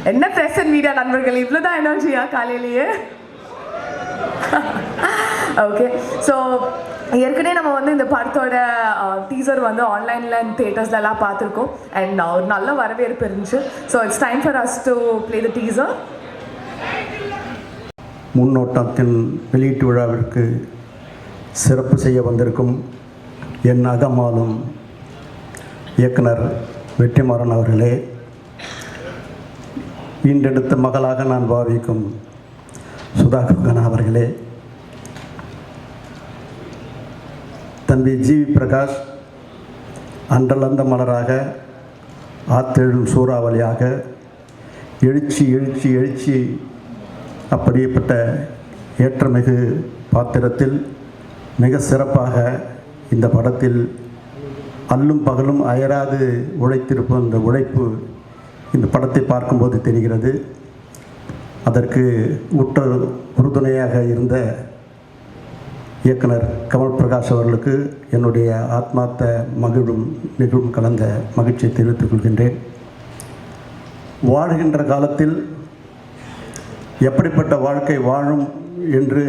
என்ன press and media நண்பர்கள், இவ்வளோதான் எனர்ஜியா காலையிலேயே? ஓகே, ஸோ ஏற்கனவே நம்ம வந்து இந்த படத்தோட டீசர் வந்து ஆன்லைனில் அண்ட் தியேட்டர்ஸ்லாம் பார்த்துருக்கோம் அண்ட் ஒரு நல்ல வரவேற்பு இருந்துச்சு. So it's time for us to play the teaser. முன்னோட்டத்தின் வெளியீட்டு விழாவிற்கு சிறப்பு செய்ய வந்திருக்கும் என் அகமாலும் இயக்குனர் வெற்றிமாறன் அவர்களே, ஈண்டெடுத்த மகளாக நான் பாவிக்கும் சுதா கங்கனா அவர்களே, தம்பி ஜிவி பிரகாஷ் அன்றலந்த மலராக ஆத்தெழும் சூறாவளியாக எழுச்சி எழுச்சி எழுச்சி அப்படிப்பட்ட ஏற்றமிகு பாத்திரத்தில் மிக சிறப்பாக இந்த படத்தில் அல்லும் பகலும் அயராது உழைத்திருப்போம். இந்த உழைப்பு இந்த படத்தை பார்க்கும்போது தெரிகிறது. அதற்கு உற்ற உறுதுணையாக இருந்த இயக்குனர் கமல் பிரகாஷ் அவர்களுக்கு என்னுடைய ஆத்மார்த்த நெகிழும் கலந்த மகிழ்ச்சியை தெரிவித்துக் கொள்கின்றேன். வாழ்கின்ற காலத்தில் எப்படிப்பட்ட வாழ்க்கை வாழும் என்று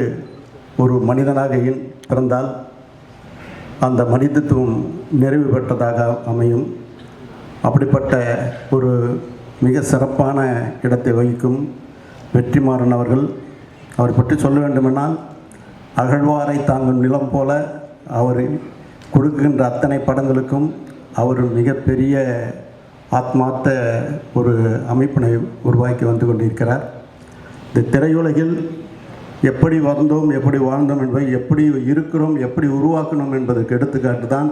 ஒரு மனிதனாக பிறந்தால் அந்த மனிதத்துவம் நிறைவு பெற்றதாக அமையும். அப்படிப்பட்ட ஒரு மிக சிறப்பான இடத்தை வகிக்கும் வெற்றிமாறன் அவர்கள். அவரை பற்றி சொல்ல வேண்டுமென்றால் அகழ்வாரை தாங்கும் நிலம் போல அவர் கொடுக்கின்ற அத்தனை படங்களுக்கும் அவர் மிகப்பெரிய ஆத்மார்த்த ஒரு அமைப்பினை உருவாக்கி வந்து கொண்டிருக்கிறார். இந்த திரையுலகில் எப்படி வந்தோம், எப்படி வாழ்ந்தோம் என்பதை, எப்படி இருக்கிறோம், எப்படி உருவாக்கணும் என்பதற்கு எடுத்துக்காட்டு தான்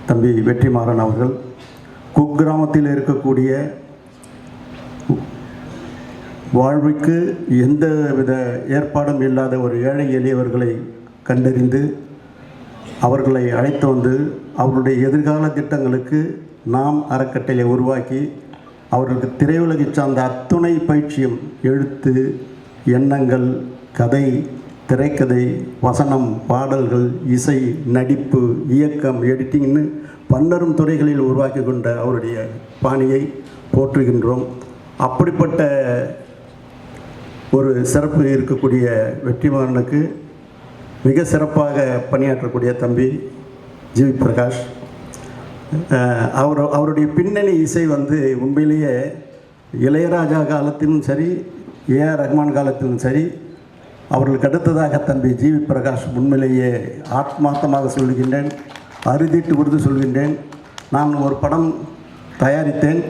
தம்பி வெற்றிமாறன் அவர்கள். குக்கிராமத்தில் இருக்கக்கூடிய வாழ்வுக்கு எந்த வித ஏற்பாடும் இல்லாத ஒரு ஏழை எளியவர்களை கண்டறிந்து அவர்களை அழைத்து வந்து அவர்களுடைய எதிர்கால திட்டங்களுக்கு நாம் அறக்கட்டளை உருவாக்கி அவர்களுக்கு திரையுலகை சார்ந்த அத்துணை பயிற்சியும், எழுத்து, எண்ணங்கள், கதை, திரைக்கதை, வசனம், பாடல்கள், இசை, நடிப்பு, இயக்கம், எடிட்டிங்னு பன்னரும் துறைகளில் உருவாக்கி கொண்ட அவருடைய பாணியை போற்றுகின்றோம். அப்படிப்பட்ட ஒரு சிறப்பு இருக்கக்கூடிய வெற்றிமாறனுக்கு மிக சிறப்பாக பணியாற்றக்கூடிய தம்பி ஜிவி பிரகாஷ், அவருடைய பின்னணி இசை வந்து உண்மையிலேயே இளையராஜா காலத்திலும் சரி, ஏஆர் ரஹ்மான் காலத்திலும் சரி, அவர்களுக்கு அடுத்ததாக தம்பி ஜிவி பிரகாஷ் உண்மையிலேயே ஆத்மார்த்தமாக சொல்கின்றேன், அறுதிட்டு கொடுத்து சொல்கின்றேன். நான் ஒரு படம் தயாரித்தேன்.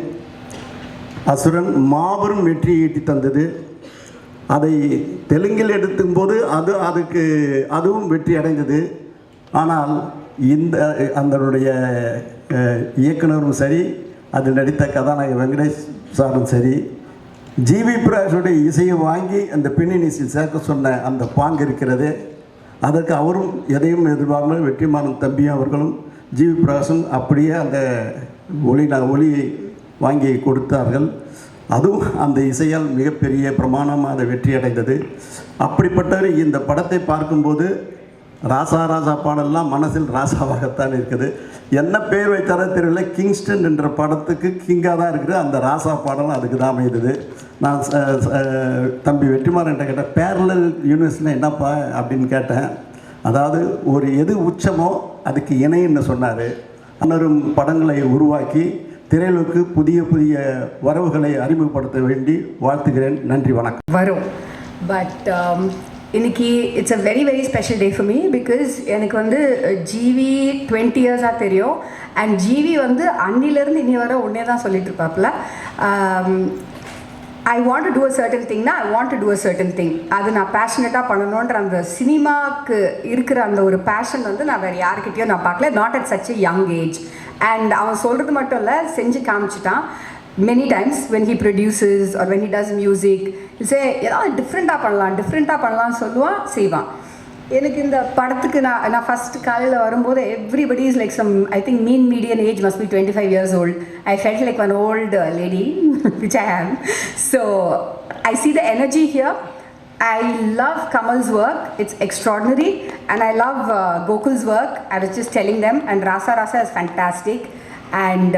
அசுரன் மாபெரும் வெற்றியை ஈட்டி தந்தது. அதை தெலுங்கில் எடுக்கும்போது அதுவும் வெற்றி அடைந்தது. ஆனால் அதனுடைய இயக்குனரும் சரி, அதில் நடித்த கதாநாயகர் வெங்கடேஷ் சாரும் சரி, ஜிவி பிரகாஷுடைய இசையை வாங்கி அந்த பின்னணி சேர்க்க சொன்ன அந்த பாங்கு இருக்கிறது. அதற்கு அவரும் எதையும் எதிர்பார்க்காமல் வெற்றிமாறன் தம்பியும் அவர்களும் ஜிவி பிரகாஷும் அப்படியே அந்த ஒளியை வாங்கி கொடுத்தார்கள். அதுவும் அந்த இசையால் மிகப்பெரிய பிரமாணமாக வெற்றி அடைந்தது. அப்படிப்பட்ட இந்த படத்தை பார்க்கும்போது ராசா பாடல்லாம் மனசில் ராசாவாகத்தான் இருக்குது. என்ன பேர் வைத்தாரோ தெரியல, கிங்ஸ்டன் என்ற படத்துக்கு கிங்காக தான் இருக்குது. அந்த ராசா பாடலும் அதுக்கு தான் அமைந்தது. நான் தம்பி வெற்றிமாறன் கேட்டேன், பேரலல் யூனிவர்ஸ்னால் என்னப்பா அப்படின்னு கேட்டேன். அதாவது ஒரு எது உச்சமோ அதுக்கு இணைன்னு சொன்னார். அன்னரும் படங்களை உருவாக்கி திரையுலகுக்கு புதிய புதிய வரவுகளை அறிமுகப்படுத்த வேண்டி வாழ்த்துகிறேன். நன்றி, வணக்கம். வரும் பட் இன்னைக்கு it's a very very special day for me. Because எனக்கு வந்து ஜிவி 20 இயர்ஸாக தெரியும். அண்ட் ஜிவி வந்து அன்னிலேருந்து இனி வர ஒன்றே தான் சொல்லிட்டு இருப்பாப்புல. I want to do a certain திங்னா I want to do a certain thing. அது நான் பேஷனட்டாக பண்ணணுன்ற அந்த சினிமாவுக்கு இருக்கிற அந்த ஒரு பேஷன் வந்து நான் வேறு யாருக்கிட்டேயும் நான் பார்க்கல. Not at such a young age. And அவன் சொல்கிறது மட்டும் இல்லை, செஞ்சு காமிச்சிட்டான். many times when he produces or when he does music, he'll say ஏதாவது டிஃப்ரெண்ட்டாக பண்ணலாம் சொல்லுவான், செய்வான். எனக்கு இந்த படத்துக்கு நான் ஃபஸ்ட் காலையில் வரும்போது everybody is like some, I think mean median age must be 25 years old. I felt like one old lady which I am. So I see the energy here. I love Kamal's work. It's extraordinary. And I love Gokul's work. I was just telling them. And Rasa is fantastic. And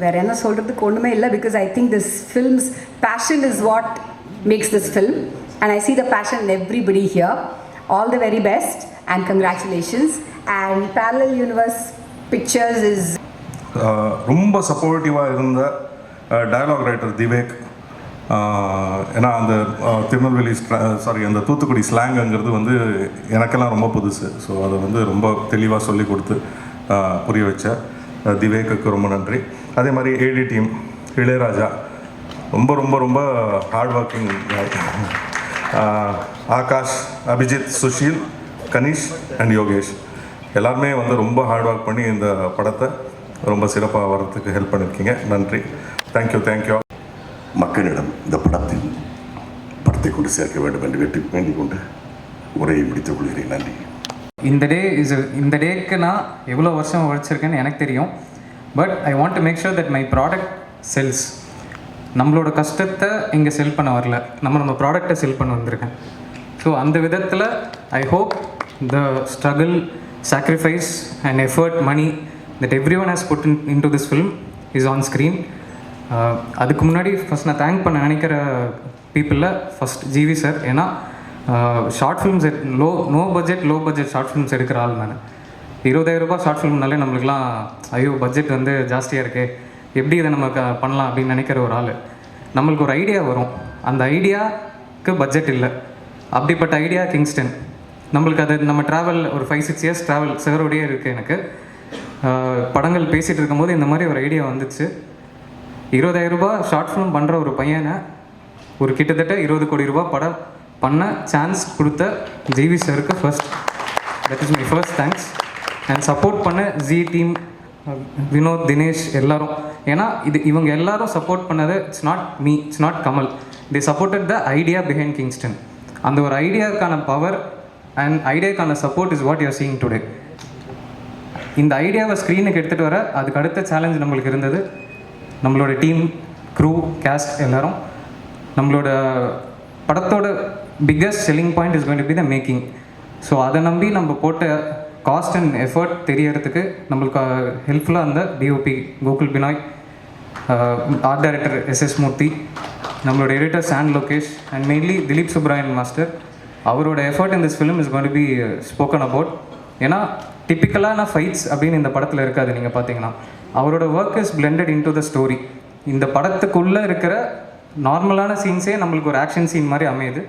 வேறு என்ன சொல்கிறதுக்கு ஒன்றுமே இல்லை, because I think this films fashion is what makes this film and I see the passion in everybody here. All the very best and congratulations. And Parallel Universe Pictures is ரொம்ப சப்போர்ட்டிவாக இருந்த dialogue writer திவேக். ஏன்னா அந்த திருநெல்வேலி அந்த தூத்துக்குடி ஸ்லாங்குங்கிறது வந்து எனக்கெல்லாம் ரொம்ப புதுசு. ஸோ அதை வந்து ரொம்ப தெளிவாக சொல்லி கொடுத்து புரிய வச்ச திவேக்குக்கு ரொம்ப நன்றி. அதே மாதிரி ஏடி டீம், இளையராஜா ரொம்ப ரொம்ப ரொம்ப hard working, Akash, Abhijit, Sushil, Kanish and Yogesh எல்லாருமே வந்து ரொம்ப ஹார்ட் ஒர்க் பண்ணி இந்த படத்தை ரொம்ப சிறப்பாக வர்றதுக்கு ஹெல்ப் பண்ணியிருக்கீங்க. நன்றி. தேங்க்யூ. மக்களிடம் இந்த படத்தை கொண்டு சேர்க்க வேண்டும் என்று வேண்டிக் கொண்டு உரையை முடித்துக் கொள்கிறேன். நன்றி. இந்த டேக்கு நான் எவ்வளோ வருஷம் உழைச்சிருக்கேன்னு எனக்கு தெரியும். But I want to make sure that my product sells. நம்மளோட கஷ்டத்தை இங்கே செல் பண்ண வரல, நம்ம ப்ராடக்டை செல் பண்ண வந்திருக்கேன். ஸோ அந்த விதத்தில் I hope the struggle, sacrifice and effort, money that everyone has put into this film is on screen. அதுக்கு முன்னாடி ஃபஸ்ட் நான் தேங்க் பண்ண நினைக்கிற பீப்புளில் ஃபஸ்ட் ஜிவி சார். ஏன்னா short films low budget short films எடுக்கிற ஆள் நான். 20,000 ரூபாய் ஷார்ட் ஃபிலிம்னாலே நம்மளுக்குலாம் ஐயோ பட்ஜெட் வந்து ஜாஸ்தியாக இருக்கே, எப்படி இதை நம்ம பண்ணலாம் அப்படின்னு நினைக்கிற ஒரு ஆள். நம்மளுக்கு ஒரு ஐடியா வரும், அந்த ஐடியாவுக்கு பட்ஜெட் இல்லை. அப்படிப்பட்ட ஐடியா கிங்ஸ்டன். நம்மளுக்கு அது நம்ம ட்ராவல் ஒரு 5-6 இயர்ஸ் ட்ராவல் சாரோடையே இருக்குது. எனக்கு படங்கள் பேசிகிட்டு இருக்கும்போது இந்த மாதிரி ஒரு ஐடியா வந்துச்சு. 20,000 ரூபாய் ஷார்ட் ஃபிலிம் பண்ணுற ஒரு பையனை ஒரு கிட்டத்தட்ட 20 கோடி ரூபாய் படம் பண்ண சான்ஸ் கொடுத்த ஜிவி சாருக்கு first, that is my first thanks. And support பண்ண ஜி டீம், வினோத், தினேஷ் எல்லாரும். ஏன்னா இவங்க எல்லாரும் சப்போர்ட் பண்ணது it's not me, it's not Kamal. They supported the idea behind Kingston. அந்த ஒரு ஐடியாவுக்கான பவர் அண்ட் ஐடியாக்கான support is what you are seeing today. இந்த ஐடியாவை ஸ்க்ரீனுக்கு எடுத்துகிட்டு வர அதுக்கு அடுத்த சேலஞ்ச் நம்மளுக்கு இருந்தது. நம்மளோட டீம், க்ரூ, கேஸ்ட் எல்லாரும். நம்மளோட படத்தோட biggest selling point is going to be the making. So அதை நம்பி நம்ம போட்ட காஸ்ட் அண்ட் எஃபர்ட் தெரியறதுக்கு நம்மளுக்கு ஹெல்ப்ஃபுல்லாக இருந்த DOP Gokul Binoy, art director SS Murthy, நம்மளோட editor San Lokesh and mainly Dhilip Subbarayan master. அவரோட effort in this film is going to be spoken about. ஏன்னா டிப்பிக்கலான ஃபைட்ஸ் அப்படின்னு இந்த படத்தில் இருக்காது. நீங்கள் பார்த்தீங்கன்னா அவரோட work is blended in to the story. இந்த படத்துக்குள்ளே இருக்கிற நார்மலான சீன்ஸே நம்மளுக்கு ஒரு ஆக்ஷன் சீன் மாதிரி அமையுது.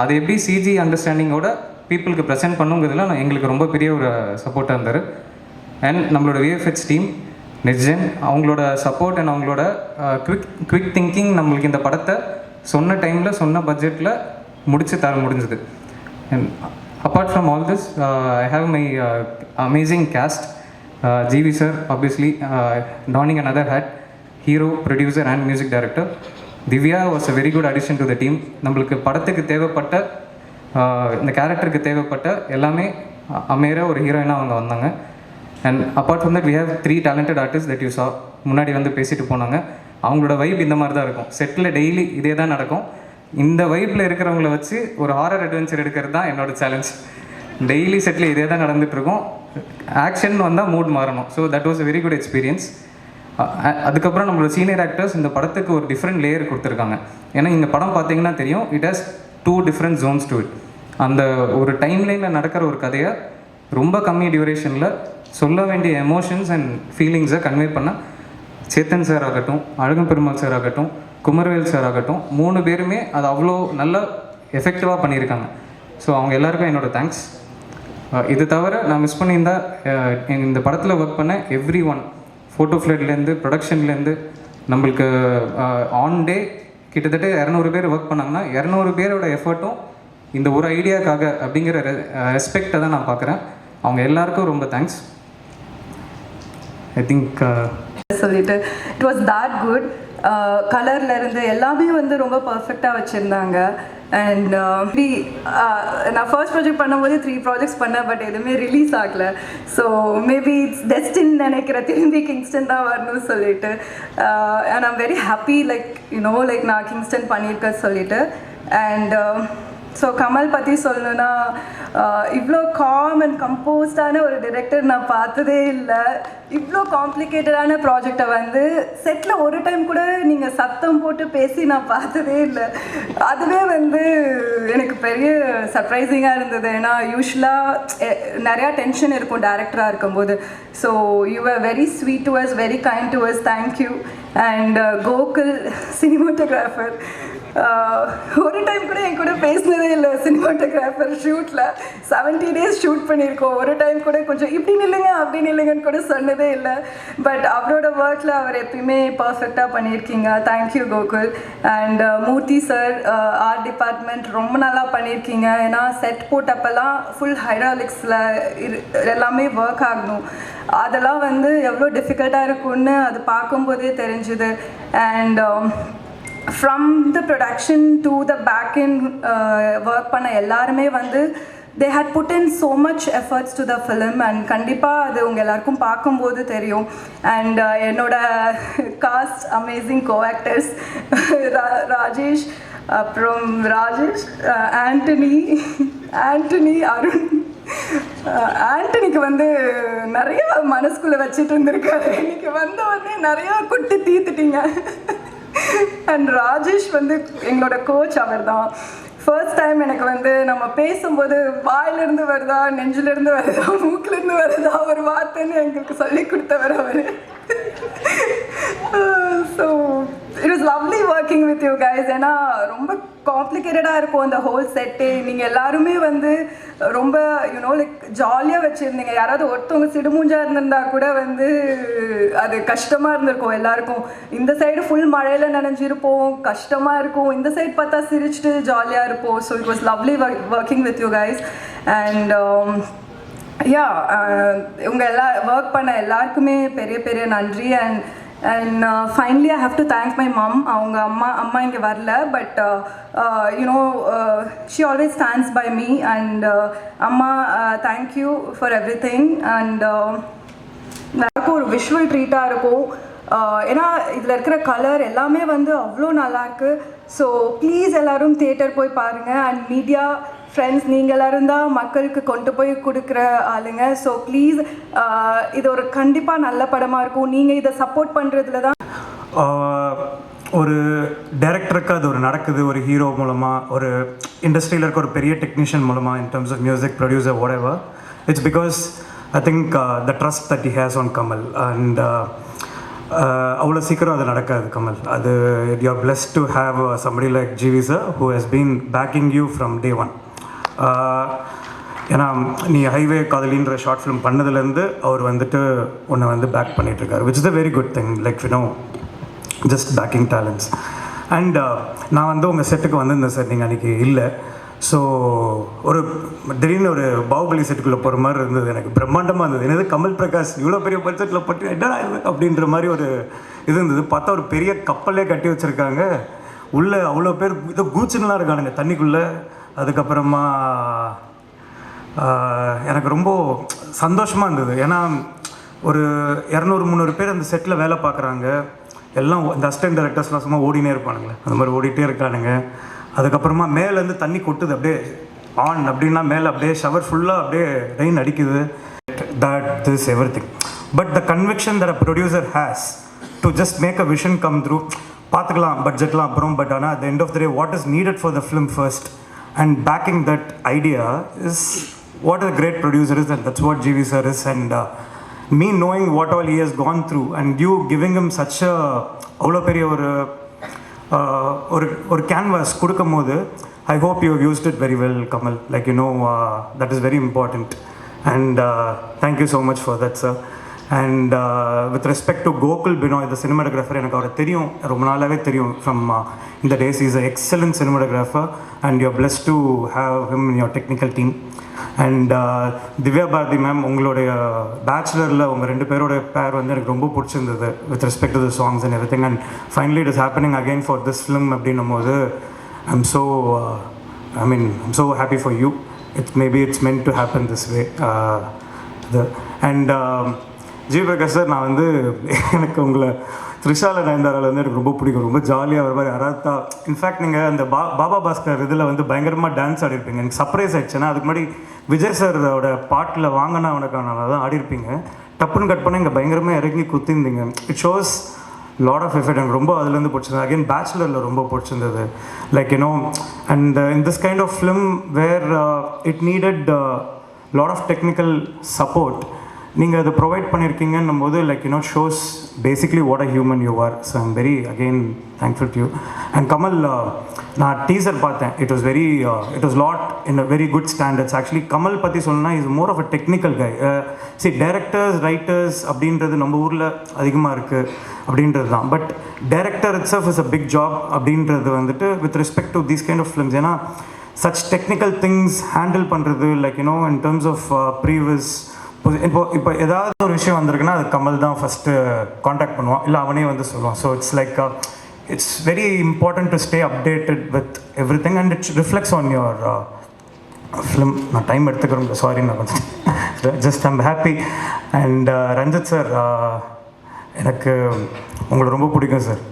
அது எப்படி சிஜி அண்டர்ஸ்டாண்டிங்கோட பீப்புளுக்கு ப்ரெசென்ட் பண்ணுங்கிறதுல எங்களுக்கு ரொம்ப பெரிய ஒரு சப்போர்ட்டாக இருந்தார். அண்ட் நம்மளோட விஎஃப்எக்ஸ் டீம், நெட்ஜென், அவங்களோட சப்போர்ட் அண்ட் அவங்களோட குவிக் திங்கிங் நம்மளுக்கு இந்த படத்தை சொன்ன டைமில் சொன்ன பட்ஜெட்டில் முடிச்சு தர முடிஞ்சது. And apart from all this I have my amazing cast. GV sir obviously donning another hat, hero, producer and music director. Divya was a very good addition to the team. நம்மளுக்கு படத்துக்கு தேவைப்பட்ட இந்த கேரக்டருக்கு தேவைப்பட்ட எல்லாமே அமையிற ஒரு ஹீரோயினாக அவங்க வந்தாங்க. And apart from that we have 3 talented artists that you saw. முன்னாடி வந்து பேசிட்டு போனாங்க. அவங்களோட வைப் இந்த மாதிரி தான் இருக்கும். செட்டில் டெய்லி இதே தான் நடக்கும். இந்த வைப்பில் இருக்கிறவங்கள வச்சு ஒரு ஹாரர் அட்வென்ச்சர் எடுக்கிறது தான் என்னோட சேலஞ்ச். டெய்லி செட்டில் இதே தான் நடந்துகிட்ருக்கோம். ஆக்ஷன் வந்தால் மூட் மாறணும். So that was a very good experience. அதுக்கப்புறம் நம்மளோட சீனியர் ஆக்டர்ஸ் இந்த படத்துக்கு ஒரு டிஃப்ரெண்ட் லேயர் கொடுத்துருக்காங்க. ஏன்னா இந்த படம் பார்த்தீங்கன்னா தெரியும், it has 2 different zones to it. அந்த ஒரு டைம்லைனில் நடக்கிற ஒரு கதையை ரொம்ப கம்மி டியூரேஷனில் சொல்ல வேண்டிய எமோஷன்ஸ் அண்ட் ஃபீலிங்ஸை கன்வே பண்ண சேத்தன் சார் ஆகட்டும், அழகன் பெருமாள் சார் ஆகட்டும், குமரவேல் சார் ஆகட்டும், 3 பேருமே அது அவ்வளோ நல்ல எஃபெக்டிவாக பண்ணியிருக்காங்க. ஸோ அவங்க எல்லாருக்கும் என்னோடய தேங்க்ஸ். இது தவிர நான் மிஸ் பண்ணியிருந்தா இந்த படத்தில் ஒர்க் பண்ண எவ்ரி ஒன், ஃபோட்டோ ஃப்ளட்லேருந்து ப்ரொடக்ஷன்லேருந்து நம்மளுக்கு ஆன் டே கிட்டத்தட்ட 200 பேர் ஒர்க் பண்ணாங்கன்னா 200 பேரோட எஃபர்ட்டும் இந்த ஒரு ஐடியாக்காக அப்படிங்கிற ரெஸ்பெக்டை தான் நான் பார்க்குறேன். அவங்க எல்லாருக்கும் ரொம்ப தேங்க்ஸ். ஐ திங்க் சொல்லிட்டு இட் வாஸ் தட் குட். கலர்லேருந்து எல்லாமே வந்து ரொம்ப பர்ஃபெக்டாக வச்சுருந்தாங்க. அண்ட் நான் ஃபர்ஸ்ட் ப்ராஜெக்ட் பண்ணும்போது 3 ப்ராஜெக்ட்ஸ் பண்ணேன், பட் எதுவுமே ரிலீஸ் ஆகலை. ஸோ மேபி இட்ஸ் டெஸ்டின் நினைக்கிறேன், திரும்பி கிங்ஸ்டன் தான் வரணும்னு சொல்லிட்டு. And I'm very happy like நான் கிங்ஸ்டன் பண்ணியிருக்கேன் சொல்லிட்டு. அண்ட் ஸோ கமல் பற்றி சொல்லணுன்னா இவ்வளோ காம் அண்ட் கம்போஸ்டான ஒரு டிரெக்டர் நான் பார்த்ததே இல்லை. இவ்வளோ காம்ப்ளிகேட்டடான ப்ராஜெக்டை வந்து செட்டில் ஒரு டைம் கூட நீங்கள் சத்தம் போட்டு பேசி நான் பார்த்ததே இல்லை. அதுவே வந்து எனக்கு பெரிய சர்ப்ரைசிங்காக இருந்தது. ஏன்னா யூஸ்வலாக நிறையா டென்ஷன் இருக்கும் டேரக்டராக இருக்கும்போது. So you are very sweet to us, very kind to us, thank you. And Gokul cinematographer ஒரு டைம் கூட என் கூட பேசினதே இல்லை. சினிமாட்டோகிராஃபர் ஷூட்டில் 70 days ஷூட் பண்ணியிருக்கோம். ஒரு டைம் கூட கொஞ்சம் இப்படி நில்லுங்க அப்படி நில்லுங்கன்னு கூட சொன்னதே இல்லை. பட் அவரோட ஒர்க்கில் அவர் எப்பயுமே பர்ஃபெக்டாக பண்ணியிருக்கீங்க. Thank you Gokul. And Murthy sir, art department ரொம்ப நல்லா பண்ணியிருக்கீங்க. ஏன்னா செட் போட்டப்பெல்லாம் ஃபுல் ஹைட்ராலிக்ஸில் எல்லாமே ஒர்க் ஆகணும். அதெல்லாம் வந்து எவ்வளோ டிஃபிகல்ட்டாக இருக்கும்னு அது பார்க்கும்போதே தெரிஞ்சுது. And from the production to the back end work பண்ண எல்லாருமே வந்து they had put in so much efforts to the film, and கண்டிப்பாக அது உங்கள் எல்லாருக்கும் பார்க்கும்போது தெரியும். அண்ட் என்னோட காஸ்ட் அமேசிங் கோ-ஆக்டர்ஸ் ராஜேஷ், அப்புறம் ஆண்டனி, அருண். ஆண்டனிக்கு வந்து நிறைய மனசுக்குள்ளே வச்சுட்டு இருந்திருக்காரு. இன்னைக்கு வந்த உடனே நிறையா குட்டி தீத்துட்டீங்க. அண்ட் ராஜேஷ் வந்து எங்களோட கோச். அவர் தான் ஃபர்ஸ்ட் டைம் எனக்கு வந்து நம்ம பேசும்போது வாயிலிருந்து வருதா, நெஞ்சிலிருந்து வருதா, மூக்கிலேருந்து வருதா ஒரு வார்த்தைன்னு எங்களுக்கு சொல்லி கொடுத்தவர் அவர். So it is lovely working with you guys. ஏன்னா ரொம்ப காம்ப்ளிகேட்டடாக இருக்கும் அந்த ஹோல் செட்டே. நீங்கள் எல்லாருமே வந்து ரொம்ப லைக் ஜாலியாக வச்சுருந்தீங்க. யாராவது ஒருத்தவங்க சிடுமூஞ்சாக இருந்திருந்தா கூட வந்து அது கஷ்டமாக இருந்திருக்கும் எல்லாருக்கும். இந்த சைடு ஃபுல் மழையில் நனைஞ்சிருப்போம், கஷ்டமாக இருக்கும். இந்த சைடு பார்த்தா சிரிச்சுட்டு ஜாலியாக இருப்போம். So it was lovely working with you guys. And உங்கள் ஒர்க் பண்ண எல்லாருக்குமே பெரிய பெரிய நன்றி. And finally I have to thank my mom. அவங்க அம்மா இங்கே வரல, but she always stands by me. And அம்மா, thank you for everything. And எல்லாருக்கும் ஒரு விஷுவல் ட்ரீட்டாக இருக்கும். ஏன்னா இதில் இருக்கிற கலர் எல்லாமே வந்து அவ்வளோ நல்லாயிருக்கு. ஸோ ப்ளீஸ் எல்லோரும் தியேட்டர் போய் பாருங்கள். அண்ட் மீடியா ஃப்ரெண்ட்ஸ், நீங்கள் எல்லோரும் தான் மக்களுக்கு கொண்டு போய் கொடுக்குற ஆளுங்க. ஸோ ப்ளீஸ், இது ஒரு கண்டிப்பாக நல்ல படமாக இருக்கும். நீங்கள் இதை சப்போர்ட் பண்ணுறதுல தான் ஒரு டைரக்டருக்கு அது ஒரு நடக்குது. ஒரு ஹீரோ மூலமாக, ஒரு இண்டஸ்ட்ரியில் இருக்க ஒரு பெரிய டெக்னீஷியன் மூலமாக, in terms of music producer whatever, it's because I think the trust that he has on Kamal. And அவ்வளோ சீக்கிரம் அது நடக்காது கமல். அது you are blessed to have somebody like GV sir who has been backing you from day one. ஏன்னா நீ highway காதலின்ற short film பண்ணதுலேருந்து அவர் வந்துட்டு உன்னை வந்து பேக் பண்ணிகிட்ருக்காரு, which is a very good thing. Like just backing talents. And நான் வந்து உங்கள் செட்டுக்கு வந்திருந்தேன் சார், நீங்கள் அன்றைக்கி இல்லை. ஸோ ஒரு திடீர்னு ஒரு பாகுபலி செட்டுக்குள்ளே போகிற மாதிரி இருந்தது. எனக்கு பிரம்மாண்டமாக இருந்தது. என்னது கமல் பிரகாஷ் இவ்வளோ பெரிய பட்ஜெட்டில் பட்டு என்னடா இது அப்படின்ற மாதிரி ஒரு இது இருந்தது. பார்த்தா ஒரு பெரிய கப்பலே கட்டி வச்சுருக்காங்க. உள்ளே அவ்வளோ பேர் இதோ கூச்சுன்னெலாம் இருக்கானுங்க தண்ணிக்குள்ளே. அதுக்கப்புறமா எனக்கு ரொம்ப சந்தோஷமாக இருந்தது. ஏன்னா ஒரு 200-300 பேர் அந்த செட்டில் வேலை பார்க்குறாங்க. எல்லாம் இந்த அசிஸ்டன்ட் டைரக்டர்ஸ்லாம் சும்மா ஓடினே இருப்பானுங்களே, அந்த மாதிரி ஓடிட்டே இருக்கானுங்க. அதுக்கப்புறமா மேலேருந்து தண்ணி கொட்டுது அப்படியே ஆன் அப்படின்னா, மேலே அப்படியே ஷவர் ஃபுல்லாக அப்படியே ரெயின் அடிக்குது. That this everything. But the conviction that a producer has to just make a vision come through. பார்த்துக்கலாம் பட்ஜெட்லாம் அப்புறம், பட் ஆனால் at the end of the day what is needed for the film first and backing that idea is what a great producer is, and that's what GV sir is. And me knowing what all he has gone through and you giving him such a அவ்வளோ பெரிய ஒரு canvas கொடுக்கும் போது, I hope you have used it very well Kamal, like that is very important. And thank you so much for that sir. And with respect to Gokul Binoy, the cinematographer, எனக்கு அவரை தெரியும், ரொம்ப நாளாகவே தெரியும் from in the days. He is an excellent cinematographer and you are blessed to have him in your technical team. And Divya Bharathi ma'am, உங்களுடைய பேச்சுலரில் உங்கள் 2 பேரோட பேர் வந்து எனக்கு ரொம்ப பிடிச்சிருந்தது with respect to the songs and everything. And finally it is happening again for this film அப்படின்னும் போது I'm so happy for you. Maybe it's meant to happen this way. And G Prakash sir, நான் வந்து எனக்கு உங்களை த்ரிஷால நயன்தாராவில் வந்து எனக்கு ரொம்ப பிடிக்கும். ரொம்ப ஜாலியாக ஒரு மாதிரி அராத்தா. இன்ஃபேக்ட் நீங்கள் அந்த பாபா பாஸ்கர் இதில் வந்து பயங்கரமாக டான்ஸ் ஆடிருப்பீங்க. எனக்கு சர்ப்ரைஸ் ஆயிடுச்சுன்னா அதுக்கு முன்னாடி விஜய் சாரோட பாட்டில் வாங்கினா அவனுக்கான தான் ஆடிருப்பீங்க. டப்புன்னு கட் பண்ணி இங்கே பயங்கரமாக இறங்கி குத்திருந்தீங்க. It shows lot of effect. எனக்கு ரொம்ப அதுலேருந்து பிடிச்சிருந்தது. அகெயின் பேச்சுலரில் ரொம்ப பிடிச்சிருந்தது. Like you know and in this kind of film where it needed lot of technical support நீங்கள் அதை ப்ரொவைட் பண்ணியிருக்கீங்கன்னும் போது like you know shows basically what a human you are. So I'm very again thankful to you. And Kamal, நான் teaser பார்த்தேன். It was lot in a very good standards. Actually Kamal பற்றி சொல்லணும்னா is more of a technical guy. Directors writers அப்படின்றது நம்ம ஊரில் அதிகமாக இருக்குது அப்படின்றது தான். But director itself is a big job அப்படின்றது வந்துட்டு with respect to these kind of films. ஏன்னா சச் டெக்னிக்கல் திங்ஸ் ஹேண்டில் பண்ணுறது like you know in terms of previous இப்போ ஏதாவது ஒரு விஷயம் வந்திருக்குன்னா அது கமல் தான் ஃபஸ்ட்டு காண்டாக்ட் பண்ணுவான், இல்லை அவனே வந்து சொல்லுவான். So it's like it's very important to stay updated with everything and it's reflects on your film. நான் டைம் எடுத்துக்கிறேன், சாரி. நான் கொஞ்சம் just I'm happy. And Ranjith sir, எனக்கு உங்களை ரொம்ப பிடிக்கும் sir.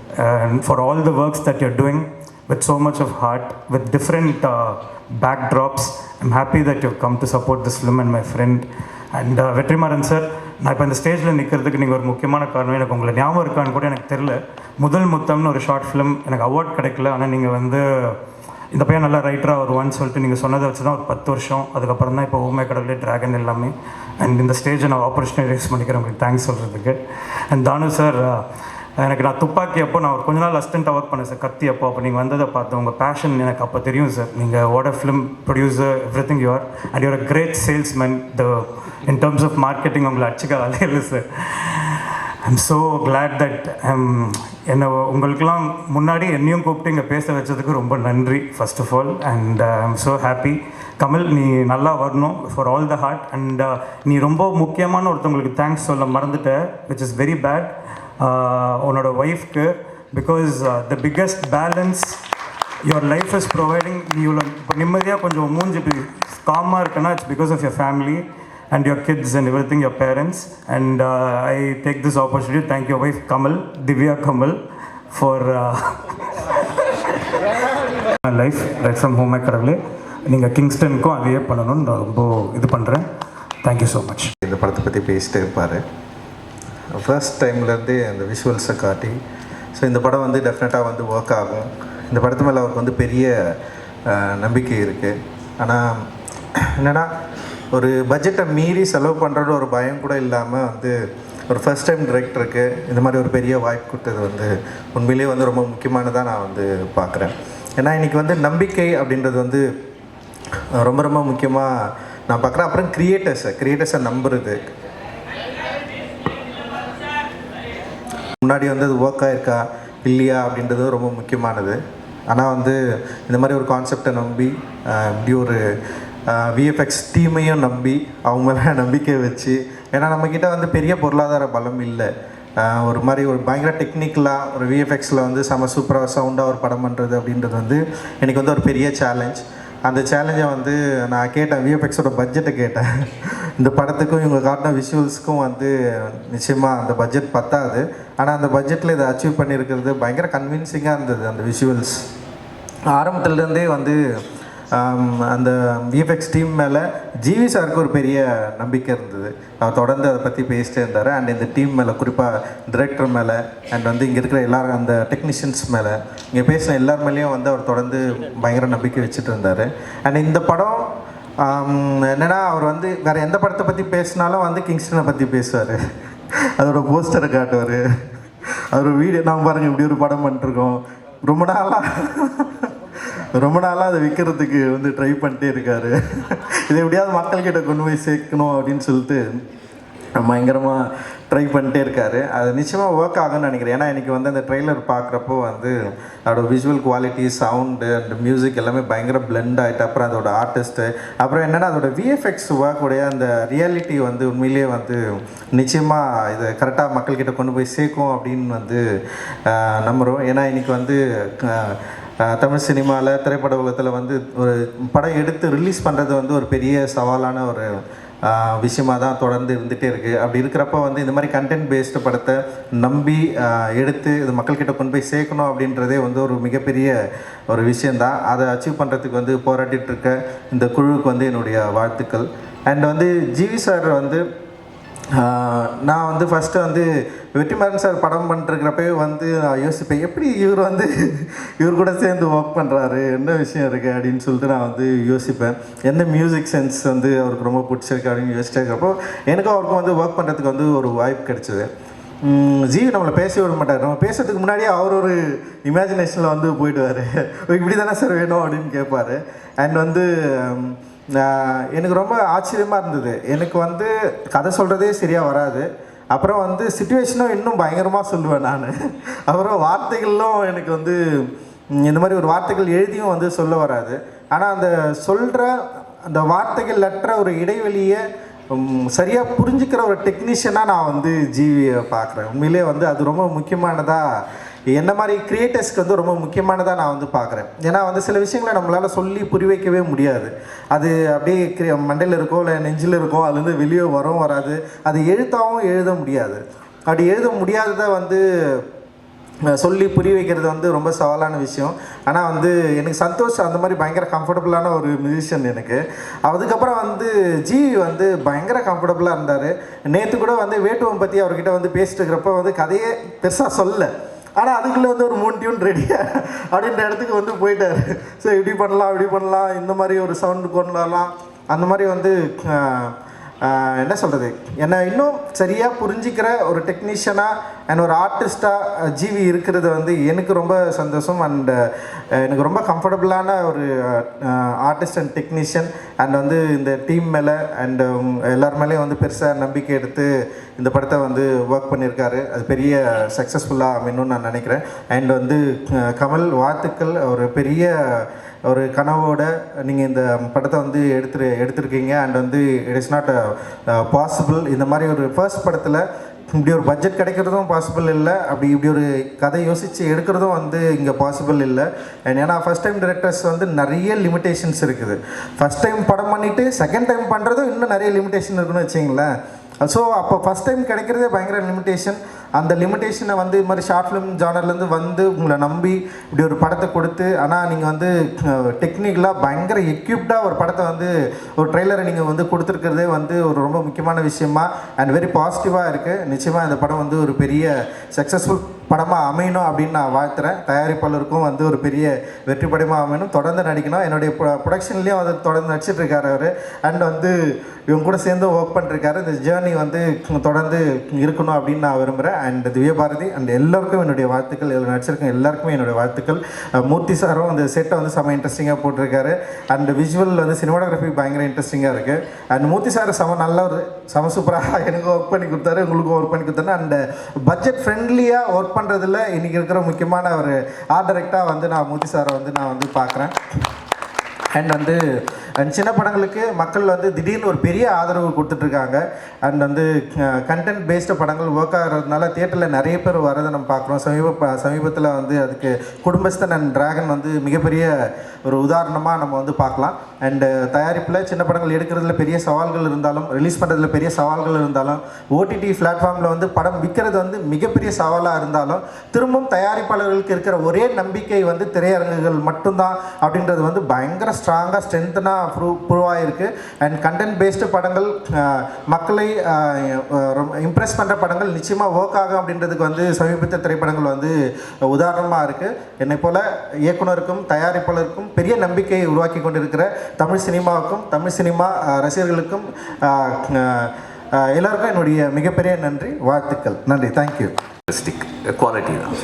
For all the works that you're doing with so much of heart with different backdrops. I'm happy that you've come to support this film and my friend. And Vetrimaaran sir, நான் இப்போ இந்த ஸ்டேஜில் நிற்கிறதுக்கு நீங்கள் ஒரு முக்கியமான காரணம். எனக்கு உங்களை ஞாபகம் இருக்கான்னு கூட எனக்கு தெரில. முதல் முத்தம்னு ஒரு ஷார்ட் ஃபிலிம் எனக்கு அவார்ட் கிடைக்கல. ஆனால் நீங்கள் வந்து இந்த பையன் நல்லா ரைட்டராக வருவான்னு சொல்லிட்டு நீங்கள் சொன்னதை வச்சு தான் ஒரு 10 வருஷம். அதுக்கப்புறம் தான் இப்போ ஊமை கடவுளே ட்ராகன் எல்லாமே. அண்ட் இந்த ஸ்டேஜை நான் ஆப்பர்ச்சுனிட்டி ரைஸ் பண்ணிக்கிறேன் உங்களுக்கு தேங்க்ஸ் சொல்கிறதுக்கு. அண்ட் தானு சார், எனக்கு நான் துப்பாக்கி அப்போ நான் ஒரு கொஞ்ச நாள் அசிஸ்டண்ட்டாக ஒர்க் பண்ணேன் சார். கத்தி அப்போ நீங்கள் வந்ததை பார்த்தேன். உங்கள் பேஷன் எனக்கு அப்போ தெரியும் சார். நீங்கள் what a film producer, everything you're. And you're a great salesman. In terms of marketing உங்களை அடிச்சுக்க வேலை இல்லை sir. I'm so glad that என்னை உங்களுக்கெல்லாம் முன்னாடி என்னையும் கூப்பிட்டு இங்கே பேச வச்சதுக்கு ரொம்ப நன்றி first of all. And I'm so happy. Kamal, நீ நல்லா வரணும் for all the heart. And நீ ரொம்ப முக்கியமான ஒருத்தவங்களுக்கு தேங்க்ஸ் சொல்ல மறந்துட்ட, விச் இஸ் வெரி பேட். உன்னோட ஒய்ஃப்க்கு, because the biggest balance your life is providing. நீ இவ்வளோ இப்போ நிம்மதியாக கொஞ்சம் மூஞ்சி காமாக இருக்குன்னா it's because of your family and your kids and everything, your parents. And I take this opportunity to thank your wife Kamal, Divya Kamal, for my life right from home. கடவுளே, நீங்கள் கிங்ஸ்டனுக்கும் அதையே பண்ணணும்னு நான் ரொம்ப இது பண்ணுறேன். Thank you so much. இந்த படத்தை பற்றி பேசிட்டே இருப்பார். ஃபர்ஸ்ட் டைம்லேருந்தே அந்த விஷுவல்ஸை காட்டி, ஸோ இந்த படம் வந்து டெஃபினட்டாக வந்து ஒர்க் ஆகும். இந்த படத்து மேலே அவருக்கு வந்து பெரிய நம்பிக்கை இருக்குது. ஆனால் என்னென்னா ஒரு பட்ஜெட்டை மீறி செலவு பண்ணுறது ஒரு பயம் கூட இல்லாமல் வந்து ஒரு ஃபர்ஸ்ட் டைம் டைரக்டருக்கு இந்த மாதிரி ஒரு பெரிய வாய்ப்பு கொடுத்தது வந்து உண்மையிலேயே வந்து ரொம்ப முக்கியமானதாக நான் வந்து பார்க்குறேன். ஏன்னா இன்றைக்கி வந்து நம்பிக்கை அப்படின்றது வந்து ரொம்ப ரொம்ப முக்கியமாக நான் பார்க்குறேன். அப்புறம் கிரியேட்டர்ஸை நம்புறது. முன்னாடி வந்து அது ஒர்க் ஆகிருக்கா இல்லையா அப்படின்றது ரொம்ப முக்கியமானது. ஆனால் வந்து இந்த மாதிரி ஒரு கான்செப்டை நம்பி இப்படி ஒரு விஎஃப்எக்ஸ் டீமையும் நம்பி அவங்க மேலே நம்பிக்கை வச்சு, ஏன்னா நம்மக்கிட்ட வந்து பெரிய பொருளாதார பலம் இல்லை. ஒரு மாதிரி ஒரு பயங்கர டெக்னிக்கலாக ஒரு விஎஃப்எக்ஸில் வந்து செம சூப்பராக சவுண்டாக ஒரு படம் பண்ணுறது அப்படின்றது வந்து எனக்கு வந்து ஒரு பெரிய சேலஞ்ச். அந்த சேலஞ்சை வந்து நான் கேட்டேன், விஎஃப்எக்ஸோட பட்ஜெட்டை கேட்டேன். இந்த படத்துக்கும் இவங்க காட்டின விஷுவல்ஸுக்கும் வந்து நிச்சயமாக அந்த பட்ஜெட் பத்தாது. ஆனால் அந்த பட்ஜெட்டில் இதை அச்சீவ் பண்ணியிருக்கிறது பயங்கர கன்வின்சிங்காக இருந்தது. அந்த விஷுவல்ஸ் ஆரம்பத்துலேருந்தே வந்து அந்த விஎஃப்எக்ஸ் டீம் மேலே ஜிவி சாருக்கு ஒரு பெரிய நம்பிக்கை இருந்தது. அவர் தொடர்ந்து அதை பற்றி பேசிட்டே இருந்தார். அண்ட் இந்த டீம் மேலே, குறிப்பாக டிரெக்டர் மேலே, அண்ட் வந்து இங்கே இருக்கிற எல்லாரும் அந்த டெக்னீஷியன்ஸ் மேலே, இங்கே பேசின எல்லார் மேலேயும் வந்து அவர் தொடர்ந்து பயங்கர நம்பிக்கை வச்சுட்டு இருந்தார். அண்ட் இந்த படம் என்னென்னா, அவர் வந்து வேறு எந்த படத்தை பற்றி பேசினாலும் வந்து கிங்ஸ்டனை பற்றி பேசுவார். அதோட போஸ்டரை காட்டுவார். அவர் வீடியோ நான் பாருங்கள் இப்படி ஒரு படம் பண்ணிட்டுருக்கோம், ரொம்ப நாளாக அதை விற்கிறதுக்கு வந்து ட்ரை பண்ணிட்டே இருக்கார். இதை எப்படியாவது மக்கள்கிட்ட கொண்டு போய் சேர்க்கணும் அப்படின்னு சொல்லிட்டு பயங்கரமாக ட்ரை பண்ணிட்டே இருக்கார். அது நிச்சயமாக ஒர்க் ஆகும்னு நினைக்கிறேன். ஏன்னா இன்றைக்கி வந்து அந்த ட்ரெய்லர் பார்க்குறப்போ வந்து அதோட visual quality, sound and music எல்லாமே பயங்கர பிளெண்ட் ஆகிட்டு, அப்புறம் அதோட ஆர்டிஸ்ட்டு, அப்புறம் என்னென்னா அதோட விஎஃப்எக்ஸ் ஒர்க்குடைய அந்த ரியாலிட்டி வந்து உண்மையிலேயே வந்து நிச்சயமாக இதை கரெக்டாக மக்கள்கிட்ட கொண்டு போய் சேர்க்கும் அப்படின்னு வந்து நம்புகிறோம். ஏன்னா இன்றைக்கி வந்து தமிழ் சினிமாவில், திரைப்பட உலகத்தில் வந்து ஒரு படம் எடுத்து ரிலீஸ் பண்ணுறது வந்து ஒரு பெரிய சவாலான ஒரு விஷயமாக தான் தொடர்ந்து இருந்துகிட்டே இருக்குது. அப்படி இருக்கிறப்ப வந்து இந்த மாதிரி கண்டென்ட் பேஸ்டு படத்தை நம்பி எடுத்து இது மக்கள்கிட்ட கொண்டு போய் சேர்க்கணும் அப்படின்றதே வந்து ஒரு மிகப்பெரிய ஒரு விஷயந்தான். அதை அச்சீவ் பண்ணுறதுக்கு வந்து போராட்டிகிட்டு இருக்க இந்த குழுவுக்கு வந்து என்னுடைய வாழ்த்துக்கள். அண்ட் வந்து ஜிவி சார் வந்து நான் வந்து ஃபஸ்ட்டு வந்து வெற்றிமாறன் சார் படம் பண்ணிருக்கிறப்பவே வந்து நான் யோசிப்பேன், எப்படி இவர் கூட சேர்ந்து ஒர்க் பண்ணுறாரு, என்ன விஷயம் இருக்குது அப்படின்னு சொல்லிட்டு நான் வந்து யோசிப்பேன். எந்த மியூசிக் சென்ஸ் வந்து அவருக்கு ரொம்ப பிடிச்சிருக்கு அப்படின்னு யோசிச்சிட்டு இருக்கிறப்போ எனக்கும் அவருக்கும் வந்து ஒர்க் பண்ணுறதுக்கு வந்து ஒரு வாய்ப்பு கிடச்சிது. ஜிவி நம்மளை பேச விட மாட்டார். நம்ம பேசுறதுக்கு முன்னாடியே அவர் ஒரு இமேஜினேஷனில் வந்து போயிடுவார். இப்படி தானே சார் வேணும் அப்படின்னு கேட்பார். அண்ட் வந்து எனக்கு ரொம்ப ஆச்சரியமாக இருந்தது. எனக்கு வந்து கதை சொல்கிறதே சரியாக வராது. அப்புறம் வந்து சிச்சுவேஷனும் இன்னும் பயங்கரமாக சொல்லுவேன் நான். அப்புறம் வார்த்தைகளும் எனக்கு வந்து இந்த மாதிரி ஒரு வார்த்தைகள் எழுதியும் வந்து சொல்ல வராது. ஆனால் அந்த சொல்கிற அந்த வார்த்தைகள் அற்ற ஒரு இடைவெளியை சரியாக புரிஞ்சுக்கிற ஒரு டெக்னீஷியனாக நான் வந்து ஜிவியை பார்க்குறேன். உண்மையிலே வந்து அது ரொம்ப முக்கியமானதாக, என்ன மாதிரி கிரியேட்டர்ஸ்க்கு வந்து ரொம்ப முக்கியமானதாக நான் வந்து பார்க்குறேன். ஏன்னா வந்து சில விஷயங்களை நம்மளால் சொல்லி புரி வைக்கவே முடியாது. அது அப்படியே மண்டையில் இருக்கோ இல்லை நெஞ்சில் இருக்கோ, அதுலேருந்து வெளியே வராது. அது எழுத்தாகவும் எழுத முடியாது. அப்படி எழுத முடியாததை வந்து சொல்லி புரிய வைக்கிறது வந்து ரொம்ப சவாலான விஷயம். ஆனால் வந்து எனக்கு சந்தோஷ் அந்த மாதிரி பயங்கர கம்ஃபர்டபுளான ஒரு மியூசிஷியன் எனக்கு. அதுக்கப்புறம் வந்து ஜிவி வந்து பயங்கர கம்ஃபர்டபுளாக இருந்தார். நேற்று கூட வந்து வேட்டுவம் பற்றி அவர்கிட்ட வந்து பேசிட்டு இருக்கிறப்ப வந்து கதையே பெருசாக சொல்லலை. ஆனால் அதுக்குள்ளே வந்து ஒரு 3 டியூன் ரெடியாக அப்படின்ற இடத்துக்கு வந்து போயிட்டார். ஸோ இப்படி பண்ணலாம், இந்த மாதிரி ஒரு சவுண்டு கொண்டாடலாம், அந்த மாதிரி வந்து என்ன சொல்கிறது, என்னை இன்னும் சரியாக புரிஞ்சிக்கிற ஒரு டெக்னீஷியனாக அண்ட் ஒரு ஆர்டிஸ்ட்டாக ஜிவி இருக்கிறது வந்து எனக்கு ரொம்ப சந்தோஷம். அண்ட் எனக்கு ரொம்ப கம்ஃபர்டபுளான ஒரு ஆர்டிஸ்ட் அண்ட் டெக்னீஷியன். அண்ட் வந்து இந்த டீம் மேலே அண்ட் எல்லார் மேலேயும் வந்து பெருசாக நம்பிக்கை எடுத்து இந்த படத்தை வந்து ஒர்க் பண்ணியிருக்காரு. அது பெரிய சக்ஸஸ்ஃபுல்லாக அமையணும்னு நான் நினைக்கிறேன். அண்ட் வந்து கமல், வாழ்த்துக்கள். ஒரு பெரிய ஒரு கனவோட நீங்கள் இந்த படத்தை வந்து எடுத்திருக்கீங்க. அண்ட் வந்து இட் இஸ் நாட் பாசிபிள். இந்த மாதிரி ஒரு ஃபர்ஸ்ட் படத்தில் இப்படி ஒரு பட்ஜெட் கிடைக்கிறதும் பாசிபிள் இல்லை. இப்படி ஒரு கதை யோசித்து எடுக்கிறதும் வந்து இங்கே பாசிபிள் இல்லை. அண்ட் ஏன்னா ஃபஸ்ட் டைம் டைரக்டர்ஸ் வந்து நிறைய லிமிட்டேஷன்ஸ் இருக்குது. ஃபஸ்ட் டைம் படம் பண்ணிவிட்டு செகண்ட் டைம் பண்ணுறதும் இன்னும் நிறைய லிமிட்டேஷன் இருக்குன்னு வச்சிங்களேன். ஸோ அப்போ ஃபஸ்ட் டைம் கிடைக்கிறதே பயங்கர லிமிட்டேஷன். அந்த லிமிட்டேஷனை வந்து இது மாதிரி ஷார்ட் ஃபிலிம் ஜானர்லேருந்து வந்து உங்களை நம்பி இப்படி ஒரு படத்தை கொடுத்து, ஆனால் நீங்கள் வந்து டெக்னிக்கலாக பயங்கர எக்யூப்டாக ஒரு படத்தை வந்து ஒரு ட்ரெய்லரை நீங்கள் வந்து கொடுத்துருக்கிறதே வந்து ஒரு ரொம்ப முக்கியமான விஷயமா அண்ட் வெரி பாசிட்டிவாக இருக்குது. நிச்சயமாக இந்த படம் வந்து ஒரு பெரிய சக்ஸஸ்ஃபுல் படமாக அமையணும் அப்படின்னு நான் வாழ்த்துறேன். தயாரிப்பாளருக்கும் வந்து ஒரு பெரிய வெற்றி படமாக அமையணும், தொடர்ந்து நடிக்கணும். என்னுடைய ப்ரொடக்ஷன்லேயும் அதை தொடர்ந்து நடிச்சிட்ருக்காரு அவர். அண்ட் வந்து இவங்க கூட சேர்ந்து ஒர்க் பண்ணிருக்காரு. இந்த ஜேர்னி வந்து தொடர்ந்து இருக்கணும் அப்படின்னு நான் விரும்புகிறேன். அண்ட் திவ்யபாரதி அண்ட் எல்லாருக்கும் என்னுடைய வாழ்த்துக்கள். இதில் நடிச்சிருக்கேன் எல்லாருக்குமே என்னுடைய வாழ்த்துக்கள். மூர்த்தி சாரும் அந்த செட்டை வந்து செம்ம இன்ட்ரெஸ்டிங்காக போட்டிருக்காரு. அண்ட் விஷுவல் வந்து சினிமாட்டோகிராஃபி பயங்கர இன்ட்ரெஸ்டிங்காக இருக்குது. அண்ட் மூர்த்தி சார் நல்ல ஒரு சூப்பராக எனக்கு ஒர்க் பண்ணி கொடுத்தாரு, உங்களுக்கும் ஒர்க் பண்ணி கொடுத்தாரு. அண்ட் பட்ஜெட் ஃப்ரெண்ட்லியாக ஒர்க் பண்ணுறதுல இன்றைக்கி இருக்கிற முக்கியமான ஒரு ஆர்ட் டைரக்டராக வந்து நான் மூர்த்தி சாரை வந்து நான் வந்து பார்க்குறேன். அண்ட் வந்து சின்ன படங்களுக்கு மக்கள் வந்து திடீர்னு ஒரு பெரிய ஆதரவு கொடுத்துட்ருக்காங்க. அண்ட் வந்து கண்டென்ட் பேஸ்டு படங்கள் ஒர்க் ஆகிறதுனால தியேட்டரில் நிறைய பேர் வரதை நம்ம பார்க்குறோம். சமீபத்தில் வந்து அதுக்கு குடும்பஸ்தன் அண்ட் டிராகன் வந்து மிகப்பெரிய ஒரு உதாரணமாக நம்ம வந்து பார்க்கலாம். அண்டு தயாரிப்பில் சின்ன படங்கள் எடுக்கிறதுல பெரிய சவால்கள் இருந்தாலும், ரிலீஸ் பண்ணுறதுல பெரிய சவால்கள் இருந்தாலும், ஓடிடி பிளாட்ஃபார்மில் வந்து படம் விற்கிறது வந்து மிகப்பெரிய சவாலாக இருந்தாலும், திரும்பவும் தயாரிப்பாளர்களுக்கு இருக்கிற ஒரே நம்பிக்கை வந்து திரையரங்குகள் மட்டும்தான் அப்படின்றது வந்து பயங்கர ஸ்ட்ராங்காக ஸ்ட்ரென்த்னாக ப்ரூவ் ஆகிருக்கு. அண்ட் கண்டென்ட் பேஸ்டு படங்கள் மக்களை இம்ப்ரெஸ் பண்ணுற படங்கள் நிச்சயமாக ஒர்க் ஆகும் அப்படின்றதுக்கு வந்து சமீபத்திய திரைப்படங்கள் வந்து உதாரணமாக இருக்குது. என்னை போல் இயக்குனருக்கும் தயாரிப்பாளருக்கும் பெரிய நம்பிக்கையை உருவாக்கி கொண்டிருக்கிற தமிழ் சினிமாவுக்கும் தமிழ் சினிமா ரசிகர்களுக்கும் எல்லாருக்கும் என்னுடைய மிகப்பெரிய நன்றி, வாழ்த்துக்கள். நன்றி, தேங்க்யூ. குவாலிட்டி தான்.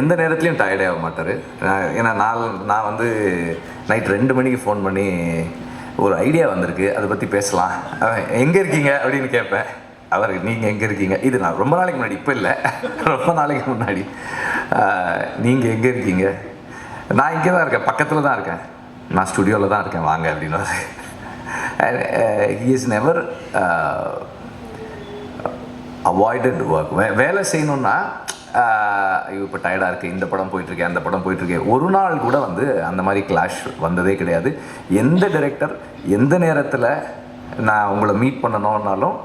எந்த நேரத்துலையும் டயர்டே ஆக மாட்டார். ஏன்னா நான் வந்து நைட் 2 மணிக்கு ஃபோன் பண்ணி ஒரு ஐடியா வந்திருக்கு, அதை பற்றி பேசலாம், எங்கே இருக்கீங்க அப்படின்னு கேட்பேன். அவர் நீங்கள் எங்கே இருக்கீங்க, இது நான் ரொம்ப நாளைக்கு முன்னாடி, இப்போ இல்லை, ரொம்ப நாளைக்கு முன்னாடி, நீங்கள் எங்கே இருக்கீங்க, நான் இங்கே தான் இருக்கேன், பக்கத்தில் தான் இருக்கேன், நான் ஸ்டுடியோவில் தான் இருக்கேன், வாங்க அப்படின்னு. He is never avoided work. வேலை செய்யணுன்னா ஐயோ இப்போ டயர்டாக இருக்குது, இந்த படம் போயிட்டுருக்கேன், அந்த படம் போயிட்டுருக்கேன், ஒரு நாள் கூட வந்து அந்த மாதிரி கிளாஷ் வந்ததே கிடையாது. எந்த டைரக்டர் எந்த நேரத்தில் நான் உங்களை மீட் பண்ணணுன்னாலும்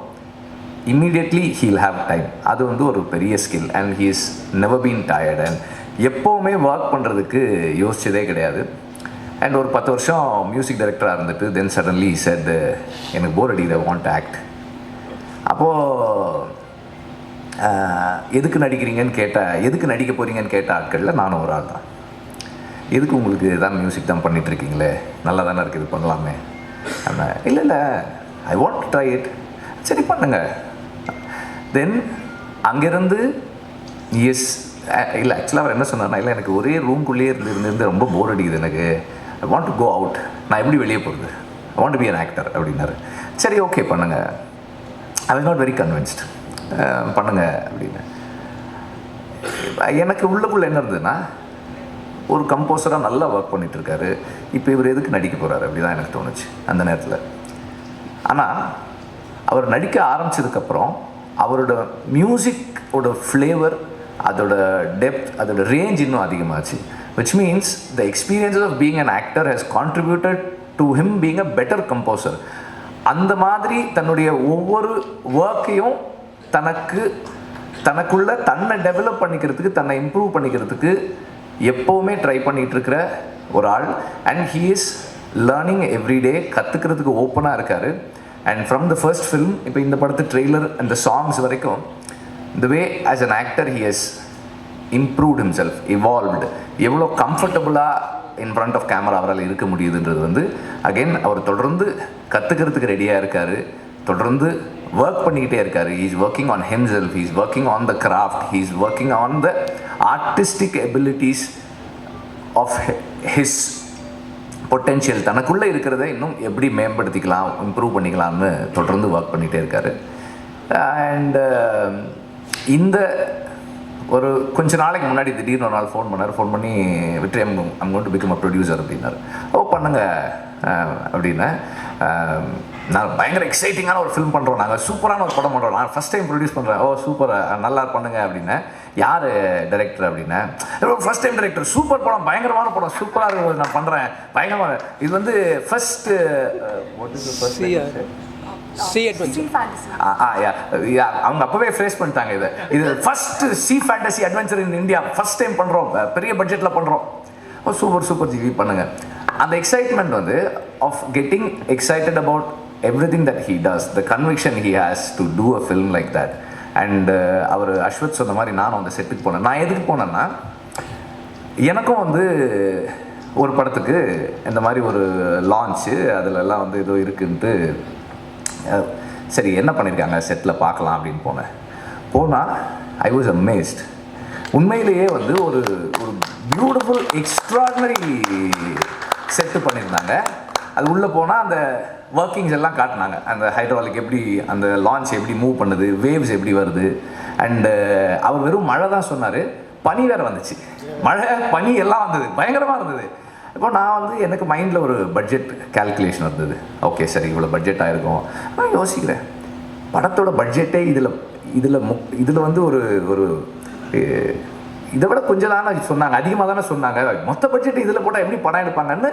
இம்மீடியட்லி ஹீல் ஹாவ் டைம். அது வந்து ஒரு பெரிய skill. And he is never been tired. And எப்போவுமே ஒர்க் பண்ணுறதுக்கு யோசிச்சதே கிடையாது. அண்ட் ஒரு 10 வருஷம் மியூசிக் டைரக்டராக இருந்துட்டு தென் சடன்லி செட் எனக்கு போர் அடிக்குது, ஐ வாண்ட் டு ஆக்ட். அப்போது எதுக்கு நடிக்கிறீங்கன்னு எதுக்கு நடிக்க போகிறீங்கன்னு கேட்ட ஆட்களில் நானும் ஒரு ஆள் தான். எதுக்கு உங்களுக்கு தான் மியூசிக் தான் பண்ணிகிட்ருக்கீங்களே, நல்லா தானே இருக்குது, இது பண்ணலாமே. இல்லை ஐ வாண்ட் டு ட்ரை இட். சரி பண்ணுங்க. தென் அங்கேருந்து எஸ் இல்லை ஆக்சுவலாக அவர் என்ன சொன்னார்னா, இல்லை எனக்கு ஒரே ரூம்குள்ளேயே இருந்து ரொம்ப போர் அடிக்குது, எனக்கு I want to go out, நான் எப்படி வெளியே போகிறது, I want to be an actor அப்படின்னாரு. சரி ஓகே பண்ணுங்கள். I was not very convinced. பண்ணுங்க அப்படின்னு. எனக்கு உள்ளுக்குள்ளே என்ன இருந்ததுன்னா, ஒரு கம்போசராக நல்லா ஒர்க் பண்ணிகிட்ருக்காரு, இப்போ இவர் எதுக்கு நடிக்க போகிறாரு அப்படி தான் எனக்கு தோணுச்சு அந்த நேரத்தில். ஆனால் அவர் நடிக்க ஆரம்பித்ததுக்கப்புறம் அவரோட மியூசிக்கோட ஃப்ளேவர், அதோட டெப்த், அதோட ரேஞ்ச் இன்னும் அதிகமாச்சு. Which means the experiences of being an actor has contributed to him being a better composer. அந்த மாதிரி தன்னுடைய ஒவ்வொரு ஒர்க்கையும் தனக்குள்ளே தன்னை டெவலப் பண்ணிக்கிறதுக்கு, தன்னை இம்ப்ரூவ் பண்ணிக்கிறதுக்கு எப்போவுமே ட்ரை பண்ணிகிட்டு இருக்கிற ஒரு ஆள். And he is learning everyday, கற்றுக்கிறதுக்கு ஓப்பனாக இருக்கார். And from the first film, இப்போ இந்த படத்து ட்ரெய்லர் அந்த சாங்ஸ் வரைக்கும், the way as an actor he has improved himself, evolved. எவ்வளோ கம்ஃபர்டபுளாக இன் ஃப்ரண்ட் ஆஃப் கேமரா அவரால் இருக்க முடியுதுன்றது வந்து அகெயின் அவர் தொடர்ந்து கற்றுக்கிறதுக்கு ரெடியாக இருக்கார், தொடர்ந்து ஒர்க் பண்ணிக்கிட்டே இருக்கார். He is working on himself, he is working on the craft, he is working on the artistic abilities of his potential. தனக்குள்ளே இருக்கிறத இன்னும் எப்படி மேம்படுத்திக்கலாம், இம்ப்ரூவ் பண்ணிக்கலாம்னு தொடர்ந்து ஒர்க் பண்ணிகிட்டே இருக்கார். அண்ட் இந்த ஒரு கொஞ்ச நாளைக்கு முன்னாடி திடீர்னு ஒரு நாள் ஃபோன் பண்ணி விட்ரி I'm going to become a producer அப்படின்னாரு. ஓ பண்ணுங்க அப்படின்னு. நான் பயங்கர எக்ஸைட்டிங்கான ஒரு ஃபிலிம் பண்ணுறோம், நாங்கள் சூப்பரான ஒரு படம் பண்ணுறோம், நான் ஃபஸ்ட் டைம் ப்ரொடியூஸ் பண்ணுறேன். ஓ சூப்பர், நல்லா பண்ணுங்க அப்படின்னு. யார் டைரக்டர் அப்படின்னு. ஃபஸ்ட் டைம் டைரக்டர், சூப்பர் படம், பயங்கரமான படம், சூப்பராக இருக்கும், நான் பண்ணுறேன், பயங்கரமான. இது வந்து ஃபஸ்ட்டு அவங்க அப்பவே ஃபேஸ் பண்ணிட்டாங்க. இது first C fantasy adventure in India, first time பண்ணுறோம், பெரிய பட்ஜெட்டில் பண்ணுறோம். ஓ சூப்பர் ஜிவி பண்ணுங்க. அந்த எக்ஸைட்மெண்ட் வந்து of getting excited about everything that he does, the conviction he has to do a film like that. And அவர் அஸ்வத் சொன்ன மாதிரி நானும் அந்த செட்டுக்கு போனேன். நான் எதுக்கு போனேன்னா, எனக்கும் வந்து ஒரு படத்துக்கு இந்த மாதிரி ஒரு லான்ச்சு, அதிலெல்லாம் வந்து ஏதோ இருக்குன்ட்டு, சரி என்ன பண்ணியிருக்காங்க செட்டில் பார்க்கலாம் அப்படின்னு போனால் ஐ வாஸ் அமேஸ்ட். உண்மையிலேயே வந்து ஒரு பியூட்டிஃபுல் எக்ஸ்ட்ராடினரி செட்டு பண்ணியிருந்தாங்க. அது உள்ளே போனால் அந்த ஒர்க்கிங்ஸ் எல்லாம் காட்டினாங்க, அந்த ஹைட்ராலிக் எப்படி, அந்த லான்ச் எப்படி மூவ் பண்ணுது, வேவ்ஸ் எப்படி வருது. அண்டு அவர் வெறும் மழை தான் சொன்னார், பனி வேறு வந்துச்சு, மழை பனி எல்லாம் வந்தது, பயங்கரமாக இருந்தது. இப்போ நான் வந்து எனக்கு மைண்டில் ஒரு பட்ஜெட் கேல்குலேஷன் இருந்தது. ஓகே சரி இவ்வளோ பட்ஜெட் ஆகிருக்கும். நான் யோசிக்கிறேன், படத்தோட பட்ஜெட்டே இதில் வந்து ஒரு இதை விட கொஞ்சம் தானே சொன்னாங்க, அதிகமாக தானே சொன்னாங்க, மொத்த பட்ஜெட் இதில் போட்டால் எப்படி படம் எடுப்பாங்கன்னு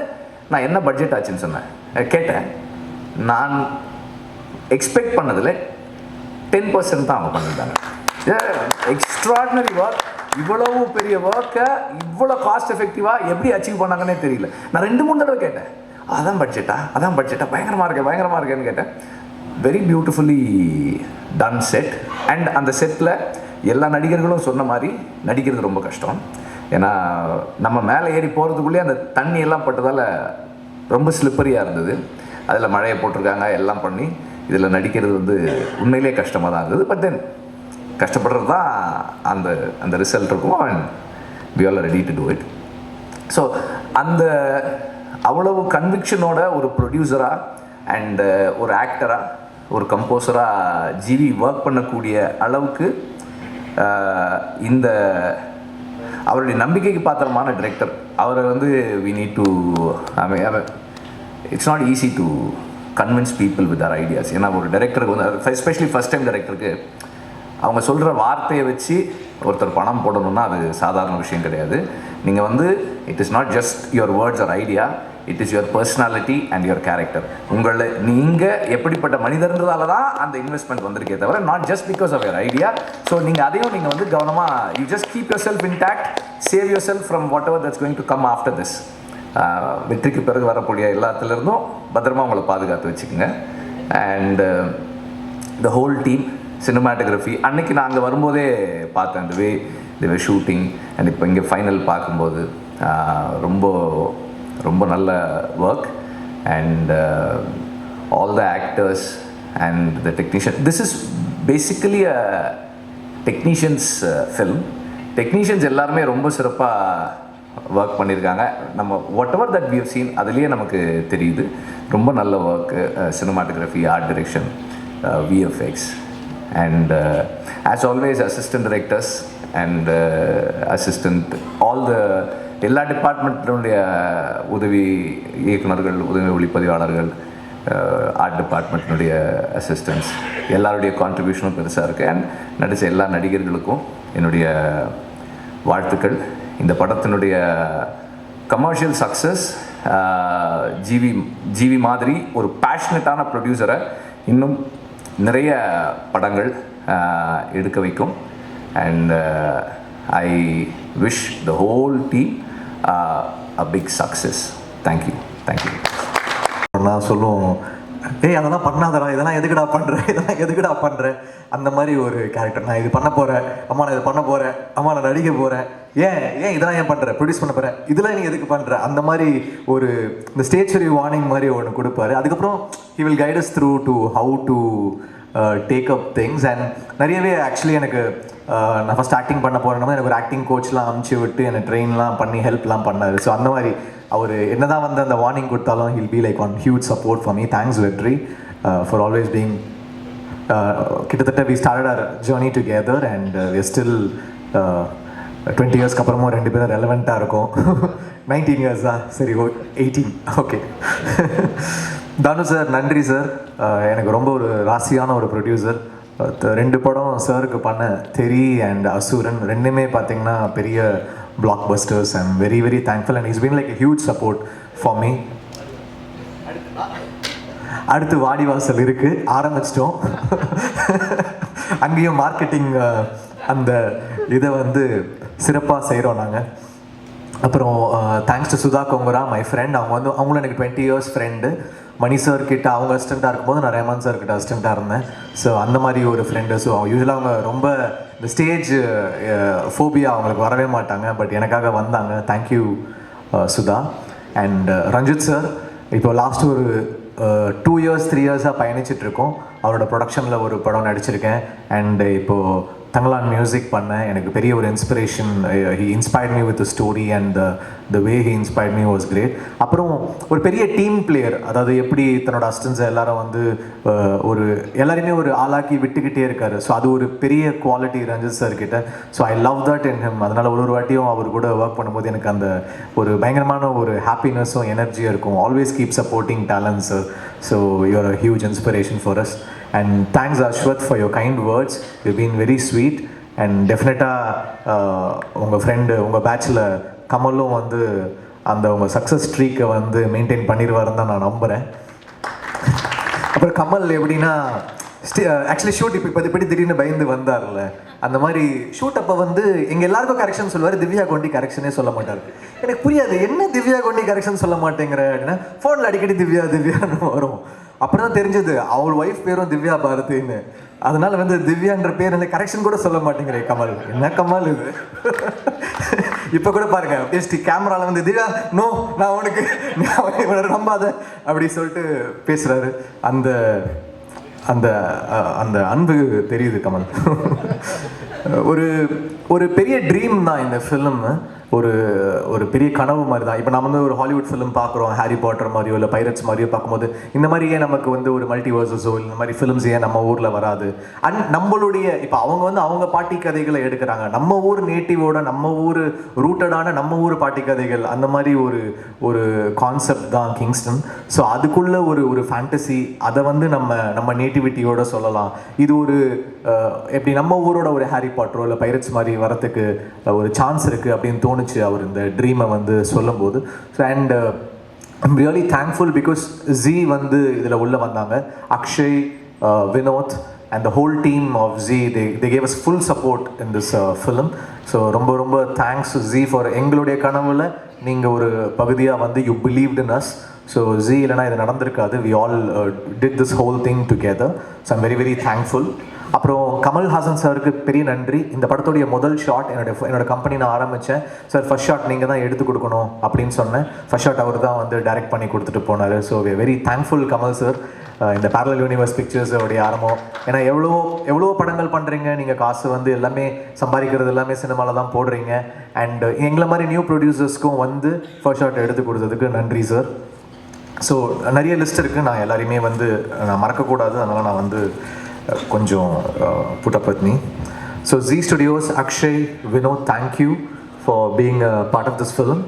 நான் என்ன பட்ஜெட் ஆச்சுன்னு சொன்னேன், கேட்டேன். நான் எக்ஸ்பெக்ட் பண்ணதில் 10% தான் அவங்க பண்ணியிருந்தாங்க. Extraordinary work. இவ்வளவு பெரிய ஒர்க்கை இவ்வளோ காஸ்ட் எஃபெக்டிவாக எப்படி அச்சீவ் பண்ணாங்கன்னே தெரியல. நான் 2-3 தடவை கேட்டேன், அதான் பட்ஜெட்டா பயங்கரமாக இருக்கேன்னு கேட்டேன். Very beautifully done set. And அந்த செட்டில் எல்லா நடிகர்களும் சொன்ன மாதிரி நடிக்கிறது ரொம்ப கஷ்டம். ஏன்னா நம்ம மேலே ஏறி போகிறதுக்குள்ளேயே அந்த தண்ணி எல்லாம் பட்டதால் ரொம்ப ஸ்லிப்பரியாக இருந்தது. அதில் மழையை போட்டிருக்காங்க, எல்லாம் பண்ணி இதில் நடிக்கிறது வந்து உண்மையிலே கஷ்டமாக தான் இருந்தது. பட் தென் கஷ்டப்படுறது தான் அந்த ரிசல்ட் இருக்கும். And we are ready to do it. So அந்த அவ்வளவு கன்விக்ஷனோட ஒரு ப்ரொடியூசராக அண்ட் ஒரு ஆக்டராக, ஒரு கம்போசராக ஜிவி ஒர்க் பண்ணக்கூடிய அளவுக்கு இந்த அவருடைய நம்பிக்கைக்கு பாத்திரமான டைரக்டர். அவரை வந்து we need to, it's not easy to convince people with our ideas. ஏன்னா ஒரு டைரக்டருக்கு வந்து எஸ்பெஷலி ஃபஸ்ட் டைம் டைரக்டருக்கு அவங்க சொல்கிற வார்த்தையை வச்சு ஒருத்தர் பணம் போடணும்னா அது சாதாரண விஷயம் கிடையாது. நீங்கள் வந்து it is not just your words or idea, it is your personality and your character. உங்களை நீங்கள் எப்படிப்பட்ட மனிதர்ன்றதால தான் அந்த இன்வெஸ்ட்மெண்ட் வந்திருக்கே தவிர not just because of your idea. So நீங்கள் அதையும் நீங்கள் வந்து கவனமாக you just keep yourself intact, save yourself from whatever that's going to come after this. வெற்றிக்கு பிறகு வரக்கூடிய எல்லாத்துலேருந்தும் பத்திரமா உங்களை பாதுகாத்து வச்சுக்கோங்க. And the whole team, cinematography, அன்றைக்கி நான் அங்கே வரும்போதே பார்த்தேன் the way they were shooting. And இப்போ இங்கே ஃபைனல் பார்க்கும்போது ரொம்ப ரொம்ப நல்ல work. And all the actors and the technician, this is basically a technicians film. Technicians எல்லாருமே ரொம்ப சிறப்பாக ஒர்க் பண்ணியிருக்காங்க. நம்ம whatever that we have seen அதுலேயே நமக்கு தெரியுது. ரொம்ப நல்ல work, cinematography, art direction, VFX, and as always assistant directors and assistant all the எல்லா டிபார்ட்மெண்ட்டினுடைய உதவி இயக்குநர்கள், உதவி ஒளிப்பதிவாளர்கள், ஆர்ட் டிபார்ட்மெண்ட்டினுடைய அசிஸ்டன்ட்ஸ் எல்லாருடைய கான்ட்ரிபியூஷனும் பெருசாக இருக்குது. அண்ட் நடித்த எல்லா நடிகர்களுக்கும் என்னுடைய வாழ்த்துக்கள். இந்த படத்தினுடைய கமர்ஷியல் சக்ஸஸ் ஜிவி மாதிரி ஒரு பேஷனட்டான ப்ரொடியூசரை இன்னும் நிறைய படங்கள் எடுக்க வைக்கும். And I wish the whole team a big success. Thank you. நான் சொல்லுவோம், ஏய் அதெல்லாம் பண்ணாதடா, இதெல்லாம் எதுக்குடா பண்ணுற அந்த மாதிரி ஒரு கேரக்டர். நான் இது பண்ண போகிறேன், அம்மா நான் இது பண்ண போகிறேன், அம்மா நான் நடிக்க போகிறேன், ஏன் இதெல்லாம் ஏன் பண்ணுற, ப்ரொடியூஸ் பண்ண போகிறேன், இதெல்லாம் நீ எதுக்கு பண்ணுற, அந்த மாதிரி ஒரு இந்த ஸ்டேஜ்வரி வார்னிங் மாதிரி ஒன்று கொடுப்பாரு. அதுக்கப்புறம் he will guide us through to how to take up things. And நிறையவே ஆக்சுவலி எனக்கு நான் ஃபஸ்ட் ஆக்டிங் பண்ண போகிறேன்னா எனக்கு ஒரு ஆக்டிங் கோச்லாம் அமுச்சு விட்டு என்னை ட்ரெயின்லாம் பண்ணி ஹெல்ப்லாம் பண்ணார். ஸோ அந்த மாதிரி அவர் என்ன தான் வந்து அந்த வார்னிங் கொடுத்தாலும் he'll be like on huge support for me. Thanks Vetri for always being கிட்டத்தட்ட we started our journey together and we are still 20 இயர்ஸ்க்கு அப்புறமும் ரெண்டு பேரும் ரெலவெண்ட்டாக இருக்கும். 19 இயர்ஸ் தான், சரி 18, ஓகே. தானு சார் நன்றி சார், எனக்கு ரொம்ப ஒரு ராசியான ஒரு ப்ரொடியூசர். 2 படம் சாருக்கு பண்ண தெரி அண்ட் அசுரன் ரெண்டுமே பார்த்தீங்கன்னா பெரிய blockbusters. I am very very thankful and it's been like a huge support for me. அடுத்து வாடிவாசல் இருக்குது, ஆரம்பிச்சிட்டோம். அங்கேயும் மார்க்கெட்டிங் அந்த இதை வந்து சிறப்பாக செய்கிறோம் நாங்கள். அப்புறம் thanks to Sudha Kongara, my friend. அவங்களும் எனக்கு 20 இயர்ஸ் ஃப்ரெண்டு. மணி சார் கிட்ட அவங்க அசிஸ்டண்ட்டாக இருக்கும்போது நான் ரஹ்மான் சார் கிட்ட அசிஸ்டண்ட்டாக இருந்தேன். ஸோ அந்த மாதிரி ஒரு ஃப்ரெண்டு. ஸோ யூஸ்வலாக அவங்க ரொம்ப இந்த ஸ்டேஜ் ஃபோபியா அவங்களுக்கு வரவே மாட்டாங்க, பட் எனக்காக வந்தாங்க. Thank you Sudha. And Ranjith sir, இப்போ லாஸ்ட் ஒரு 2 இயர்ஸ் 3 இயர்ஸாக பயணிச்சிட்ருக்கோம். அவரோட ப்ரொடக்ஷனில் ஒரு படம் நடிச்சிருக்கேன். அண்ட் இப்போது தங்கலான் மியூசிக் பண்ணேன். எனக்கு பெரிய ஒரு inspiration. He inspired me with story and the way he inspired me was great. அப்புறம் ஒரு பெரிய டீம் பிளேயர், அதாவது எப்படி தன்னோட அசிஸ்டன்ஸை எல்லாரும் வந்து ஒரு எல்லாரையுமே ஒரு ஆளாக்கி விட்டுக்கிட்டே இருக்காரு. ஸோ அது ஒரு பெரிய குவாலிட்டி ரஞ்சித் சார் கிட்ட. So I love that in him. அதனால் ஒரு வாட்டியும் அவர் கூட ஒர்க் பண்ணும்போது எனக்கு அந்த ஒரு பயங்கரமான ஒரு ஹாப்பினஸும் எனர்ஜியும் இருக்கும். Always keep supporting talents sir. So you are a huge inspiration for us. And thanks Ashwath for your kind words. You've been very sweet. And டெஃபினட்டாக உங்கள் ஃப்ரெண்டு உங்கள் பேட்சில் கமலும் வந்து அந்த உங்கள் சக்ஸஸ் ஸ்ட்ரீக்கை வந்து மெயின்டைன் பண்ணிடுவாருன்னு தான் நான் நம்புகிறேன். அப்புறம் கமல் எப்படின்னா ஆக்சுவலி ஷூட் இப்போ இப்படி திடீர்னு பயந்து வந்தார்ல, அந்த மாதிரி ஷூட் அப்போ வந்து எங்கள் எல்லாருக்கும் கரெக்ஷன் சொல்லுவார், திவ்யா கொண்டி கரெக்ஷனே சொல்ல மாட்டார். எனக்கு புரியாது, என்ன திவ்யா கொண்டி கரெக்ஷன் சொல்ல மாட்டேங்கிற அப்படின்னா ஃபோனில் அடிக்கடி திவ்யான்னு வரும். அப்புறம் தான் தெரிஞ்சது அவள் ஒய்ஃப் பேரும் திவ்யா பாரதின்னு. அதனால வந்து திவ்யான்ற பேர் இல்லை, கரெக்ஷன் கூட சொல்ல மாட்டேங்கிறேன் கமல். என்ன கமல் இது? இப்போ கூட பாருங்க, பேசி கேமராவில் வந்து திவ்யா நோ நான் உனக்கு நம்பாத அப்படி சொல்லிட்டு பேசுகிறாரு. அந்த அந்த அந்த அன்பு தெரியுது கமல். ஒரு பெரிய ட்ரீம் தான் இந்த ஃபிலிம். ஒரு பெரிய கனவு மாதிரி தான். இப்போ நம்ம வந்து ஒரு ஹாலிவுட் ஃபிலிம் பார்க்குறோம், ஹாரி பாட்டர் மாதிரியோ இல்லை பைரட்ஸ் மாதிரியோ பார்க்கும்போது இந்த மாதிரி ஏன் நமக்கு வந்து ஒரு மல்டிவர்சஸோ இந்த மாதிரி ஃபிலிம்ஸ் ஏன் நம்ம ஊரில் வராது? அண்ட் நம்மளுடைய இப்போ அவங்க வந்து அவங்க பாட்டி கதைகளை எடுக்கிறாங்க, நம்ம ஊர் நேட்டிவோட நம்ம ஊர் ரூட்டடான நம்ம ஊர் பாட்டி கதைகள், அந்த மாதிரி ஒரு கான்செப்ட் தான் கிங்ஸ்டன். ஸோ அதுக்குள்ள ஒரு ஃபேண்டசி, அதை வந்து நம்ம நேட்டிவிட்டியோட சொல்லலாம். இது ஒரு எப்படி நம்ம ஊரோட ஒரு ஹாரி பாட்டரோ இல்லை பைரட்ஸ் மாதிரி வரத்துக்கு ஒரு சான்ஸ் இருக்குது அப்படின்னு தோணுச்சு அவர் இந்த ட்ரீமை வந்து சொல்லும்போது. So and I'm really thankful because G வந்து இதில் உள்ளே வந்தாங்க. Akshay, Vinod and the whole team of Z, they gave us full support in this film. So ரொம்ப thanks Z for எங்களுடைய கனவுல நீங்கள் ஒரு பகுதியாக வந்து you believed in us. So Z இல்லைனா இது நடந்திருக்காது. We all did this whole thing together. So I'm very thankful. அப்புறம் கமல்ஹாசன் சாருக்கு பெரிய நன்றி. இந்த படத்துடைய முதல் ஷாட் என்னோட கம்பெனி நான் ஆரம்பித்தேன். சார் ஃபர்ஸ்ட் ஷாட் நீங்கள் தான் எடுத்து கொடுக்கணும் அப்படின்னு சொன்னேன். ஃபர்ஸ்ட் ஷாட் அவர் தான் வந்து டைரக்ட் பண்ணி கொடுத்துட்டு போனார். So we are very thankful Kamal sir. இந்த பேரலல் யூனிவர்ஸ் பிக்சர்ஸோடைய ஆரம்பம். ஏன்னா எவ்வளோ படங்கள் பண்ணுறீங்க, நீங்கள் காசு வந்து எல்லாமே சம்பாதிக்கிறது எல்லாமே சினிமாவில் தான் போடுறீங்க. அண்ட் எங்களை மாதிரி நியூ ப்ரொடியூசர்ஸ்க்கும் வந்து ஃபர்ஸ்ட் ஷாட் எடுத்து கொடுத்ததுக்கு நன்றி சார். ஸோ நிறைய லிஸ்ட் இருக்குது, நான் எல்லாரையுமே வந்து நான் மறக்கக்கூடாது, அதனால் நான் வந்து கொஞ்சம் put up with me. So Z Studios, Akshay, Vinod, thank you for being a part of this film.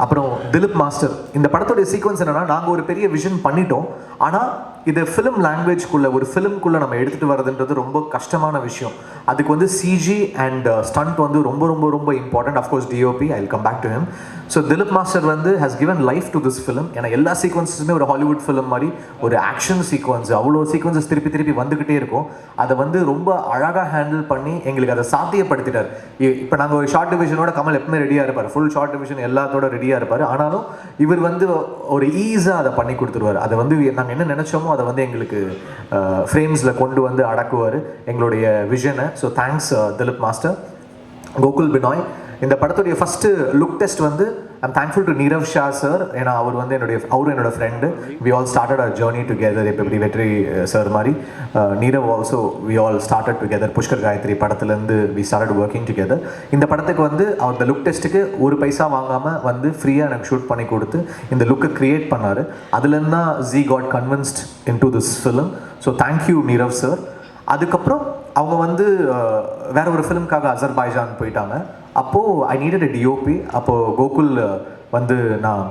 அப்புறம் திலீப் மாஸ்டர், இந்த படத்தோடைய சீக்வன்ஸ் என்னன்னா, நாங்கள் ஒரு பெரிய விஷன் பண்ணிட்டோம், ஆனால் இதை ஃபிலிம் லாங்குவேஜ்குள்ளே ஒரு ஃபிலிம்குள்ளே நம்ம எடுத்துகிட்டு வரதுன்றது ரொம்ப கஷ்டமான விஷயம். அதுக்கு வந்து சிஜி அண்ட் ஸ்டண்ட் வந்து ரொம்ப important. Of course DOP, I will come back to him. So Dhilip master வந்து has given life to this film. ஏன்னா எல்லா சீக்வன்ஸுமே ஒரு ஹாலிவுட் ஃபிலிம் மாதிரி ஒரு ஆக்ஷன் சீக்வன்ஸ், அவ்வளோ சீக்வன்ஸஸ் திருப்பி வந்துக்கிட்டே இருக்கும். அதை வந்து ரொம்ப அழகாக ஹேண்டில் பண்ணி எங்களுக்கு அதை சாத்தியப்படுத்திட்டார். இப்போ நாங்கள் ஒரு ஷார்ட் டிவிஷனோட கமல் எப்பவுமே ரெடியாக இருப்பார், ஃபுல் ஷார்ட் டிவிஷன் எல்லாத்தோட ரெடியாக இருப்பார். ஆனாலும் இவர் வந்து ஒரு ஈஸாக அதை பண்ணி கொடுத்துருவார். அதை வந்து நாங்கள் என்ன நினச்சோமோ அதை வந்து எங்களுக்கு ஃப்ரேம்ஸில் கொண்டு வந்து அடக்குவார் எங்களுடைய விஷனை. So thanks Dhilip master. Gokul Binoy, இந்த படத்துடைய ஃபஸ்ட்டு லுக் டெஸ்ட் வந்து I'm thankful to Nirav Shah sir. ஏன்னா அவர் வந்து அவரும் என்னோட friend. We all started our journey together. இப்போ இப்படி வெற்றி சார் மாதிரி Nirav also we all started together. Pushkar Gayathri படத்துலேருந்து வி ஸ்டார்டட் ஒர்க்கிங் டுகெதர். இந்த படத்துக்கு வந்து அவர் இந்த லுக் டெஸ்ட்டுக்கு ஒரு பைசா வாங்காமல் வந்து ஃப்ரீயாக எனக்கு ஷூட் பண்ணி கொடுத்து இந்த லுக்கை க்ரியேட் பண்ணார். அதுலேருந்து தான் ஜி got convinced into this film. So thank you Nirav sir. அதுக்கப்புறம் அவங்க வந்து வேற ஒரு ஃபிலிம்காக அசர்பைஜான் போயிட்டாங்க. அப்போது ஐ நீடட் அ டிஓபி. அப்போது கோகுல் வந்து நான்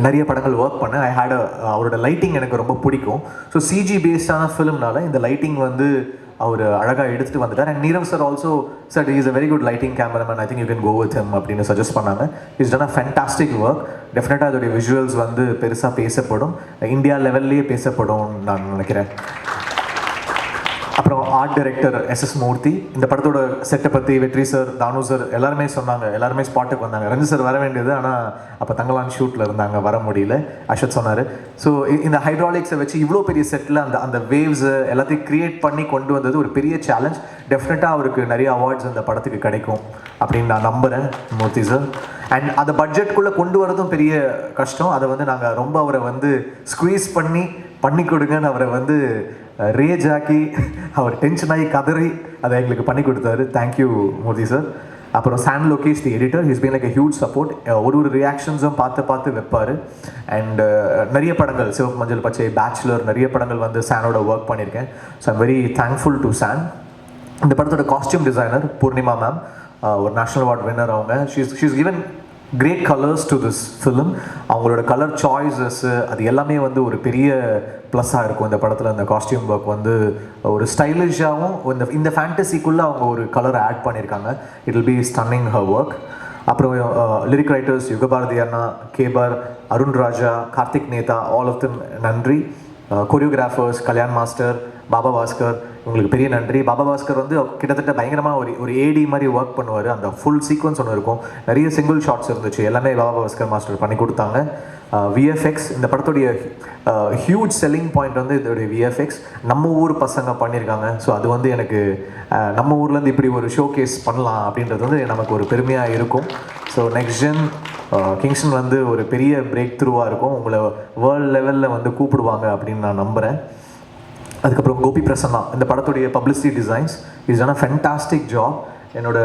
நிறைய படங்கள் ஒர்க் பண்ணேன். ஐ ஹேட் அவரோட லைட்டிங் எனக்கு ரொம்ப பிடிக்கும். ஸோ சிஜி பேஸ்டான ஃபிலிம்னால இந்த லைட்டிங் வந்து அவர் அழகாக எடுத்துகிட்டு வந்துட்டார். And Nirav sir also sir is a very good lighting cameraman, I think you can go with him அப்படின்னு சஜஸ்ட் பண்ணாங்க. Is done a fantastic work. டெஃபினட்டாக அதோடைய விஷுவல்ஸ் வந்து பெருசாக பேசப்படும், இந்தியா லெவல்லையே பேசப்படும் நான் நினைக்கிறேன். அப்புறம் ஆர்ட் டைரக்டர் எஸ்எஸ் மூர்த்தி. இந்த படத்தோட செட்டை பற்றி வெற்றி சார், தானு சார் எல்லாருமே சொன்னாங்க, எல்லாருமே ஸ்பாட்டுக்கு வந்தாங்க. ரஞ்சி சார் வர வேண்டியது, ஆனால் அப்போ தங்கலான் ஷூட்டில் இருந்தாங்க, வர முடியல. அஷத் சொன்னார். ஸோ இந்த ஹைட்ராலிக்ஸை வச்சு இவ்வளோ பெரிய செட்டில் அந்த வேவ்ஸை எல்லாத்தையும் க்ரியேட் பண்ணி கொண்டு வந்தது ஒரு பெரிய சேலஞ்ச். டெஃபினட்டாக அவருக்கு நிறைய அவார்ட்ஸ் அந்த படத்துக்கு கிடைக்கும் அப்படின்னு நான் நம்புகிறேன் மூர்த்தி சார். அண்ட் அதை பட்ஜெட்குள்ளே கொண்டு வரதும் பெரிய கஷ்டம். அதை வந்து நாங்கள் ரொம்ப அவரை வந்து ஸ்குவீஸ் பண்ணி கொடுங்கன்னு அவரை வந்து ரேஜ் ஆக்கி அவர் டென்ஷன் ஆகி கதறி அதை எங்களுக்கு பண்ணி கொடுத்தாரு. Thank you Murthy sir. அப்புறம் San Lokesh the editor, he's been like a huge support. ஒரு ரியாக்ஷன்ஸும் பார்த்து வைப்பார். அண்ட் நிறைய படங்கள், சிவப்பு மஞ்சள் பச்சை, பேச்சுலர், நிறைய படங்கள் வந்து சானோட ஒர்க் பண்ணியிருக்கேன். So I'm very thankful to San. இந்த படத்தோட காஸ்டியூம் டிசைனர் பூர்ணிமா மேம், ஒரு நேஷ்னல் அவார்ட் வின்னர் அவங்க. She's given great colours to this film. அவங்களோட கலர் சாய்ஸஸ்ஸு அது எல்லாமே வந்து ஒரு பெரிய ப்ளஸ்ஸாக இருக்கும் இந்த படத்தில். இந்த காஸ்டியூம் ஒர்க் வந்து ஒரு ஸ்டைலிஷாகவும் இந்த ஃபேண்டசிக்குள்ளே அவங்க ஒரு கலரை ஆட் பண்ணியிருக்காங்க. It will be stunning her work. அப்புறம் லிரிக் ரைட்டர்ஸ் யுகபாரதி அண்ணா, கேபர், Arun Raja, Karthik Netha, all of them நன்றி. கொரியோகிராஃபர்ஸ் கல்யாண் மாஸ்டர், பாபா பாஸ்கர், உங்களுக்கு பெரிய நன்றி. பாபா பாஸ்கர் வந்து கிட்டத்தட்ட பயங்கரமாக ஒரு ஏடி மாதிரி ஒர்க் பண்ணுவார். அந்த ஃபுல் சீக்வன்ஸ் ஒன்று இருக்கும், நிறைய சிங்கிள் ஷாட்ஸ் இருந்துச்சு, எல்லாமே பாபா பாஸ்கர் மாஸ்டர் பண்ணி கொடுத்தாங்க. விஎஃப்எக்ஸ், இந்த படத்துடைய ஹியூஜ் செல்லிங் பாயிண்ட் வந்து இதோடைய விஎஃப்எக்ஸ் நம்ம ஊர் பசங்க பண்ணியிருக்காங்க. ஸோ அது வந்து எனக்கு நம்ம ஊர்லேருந்து இப்படி ஒரு ஷோ கேஸ் பண்ணலாம் அப்படின்றது வந்து நமக்கு ஒரு பெருமையாக இருக்கும். ஸோ நெக்ஸ்ட் ஜென் கிங்ஸ்டன் வந்து ஒரு பெரிய பிரேக் த்ரூவாக இருக்கும், உங்களை வேர்ல்டு லெவலில் வந்து கூப்பிடுவாங்க அப்படின்னு நான் நம்புகிறேன். அதுக்கப்புறம் கோபி பிரசன்னா, இந்த படத்துடைய publicity designs is done a fantastic job. என்னோட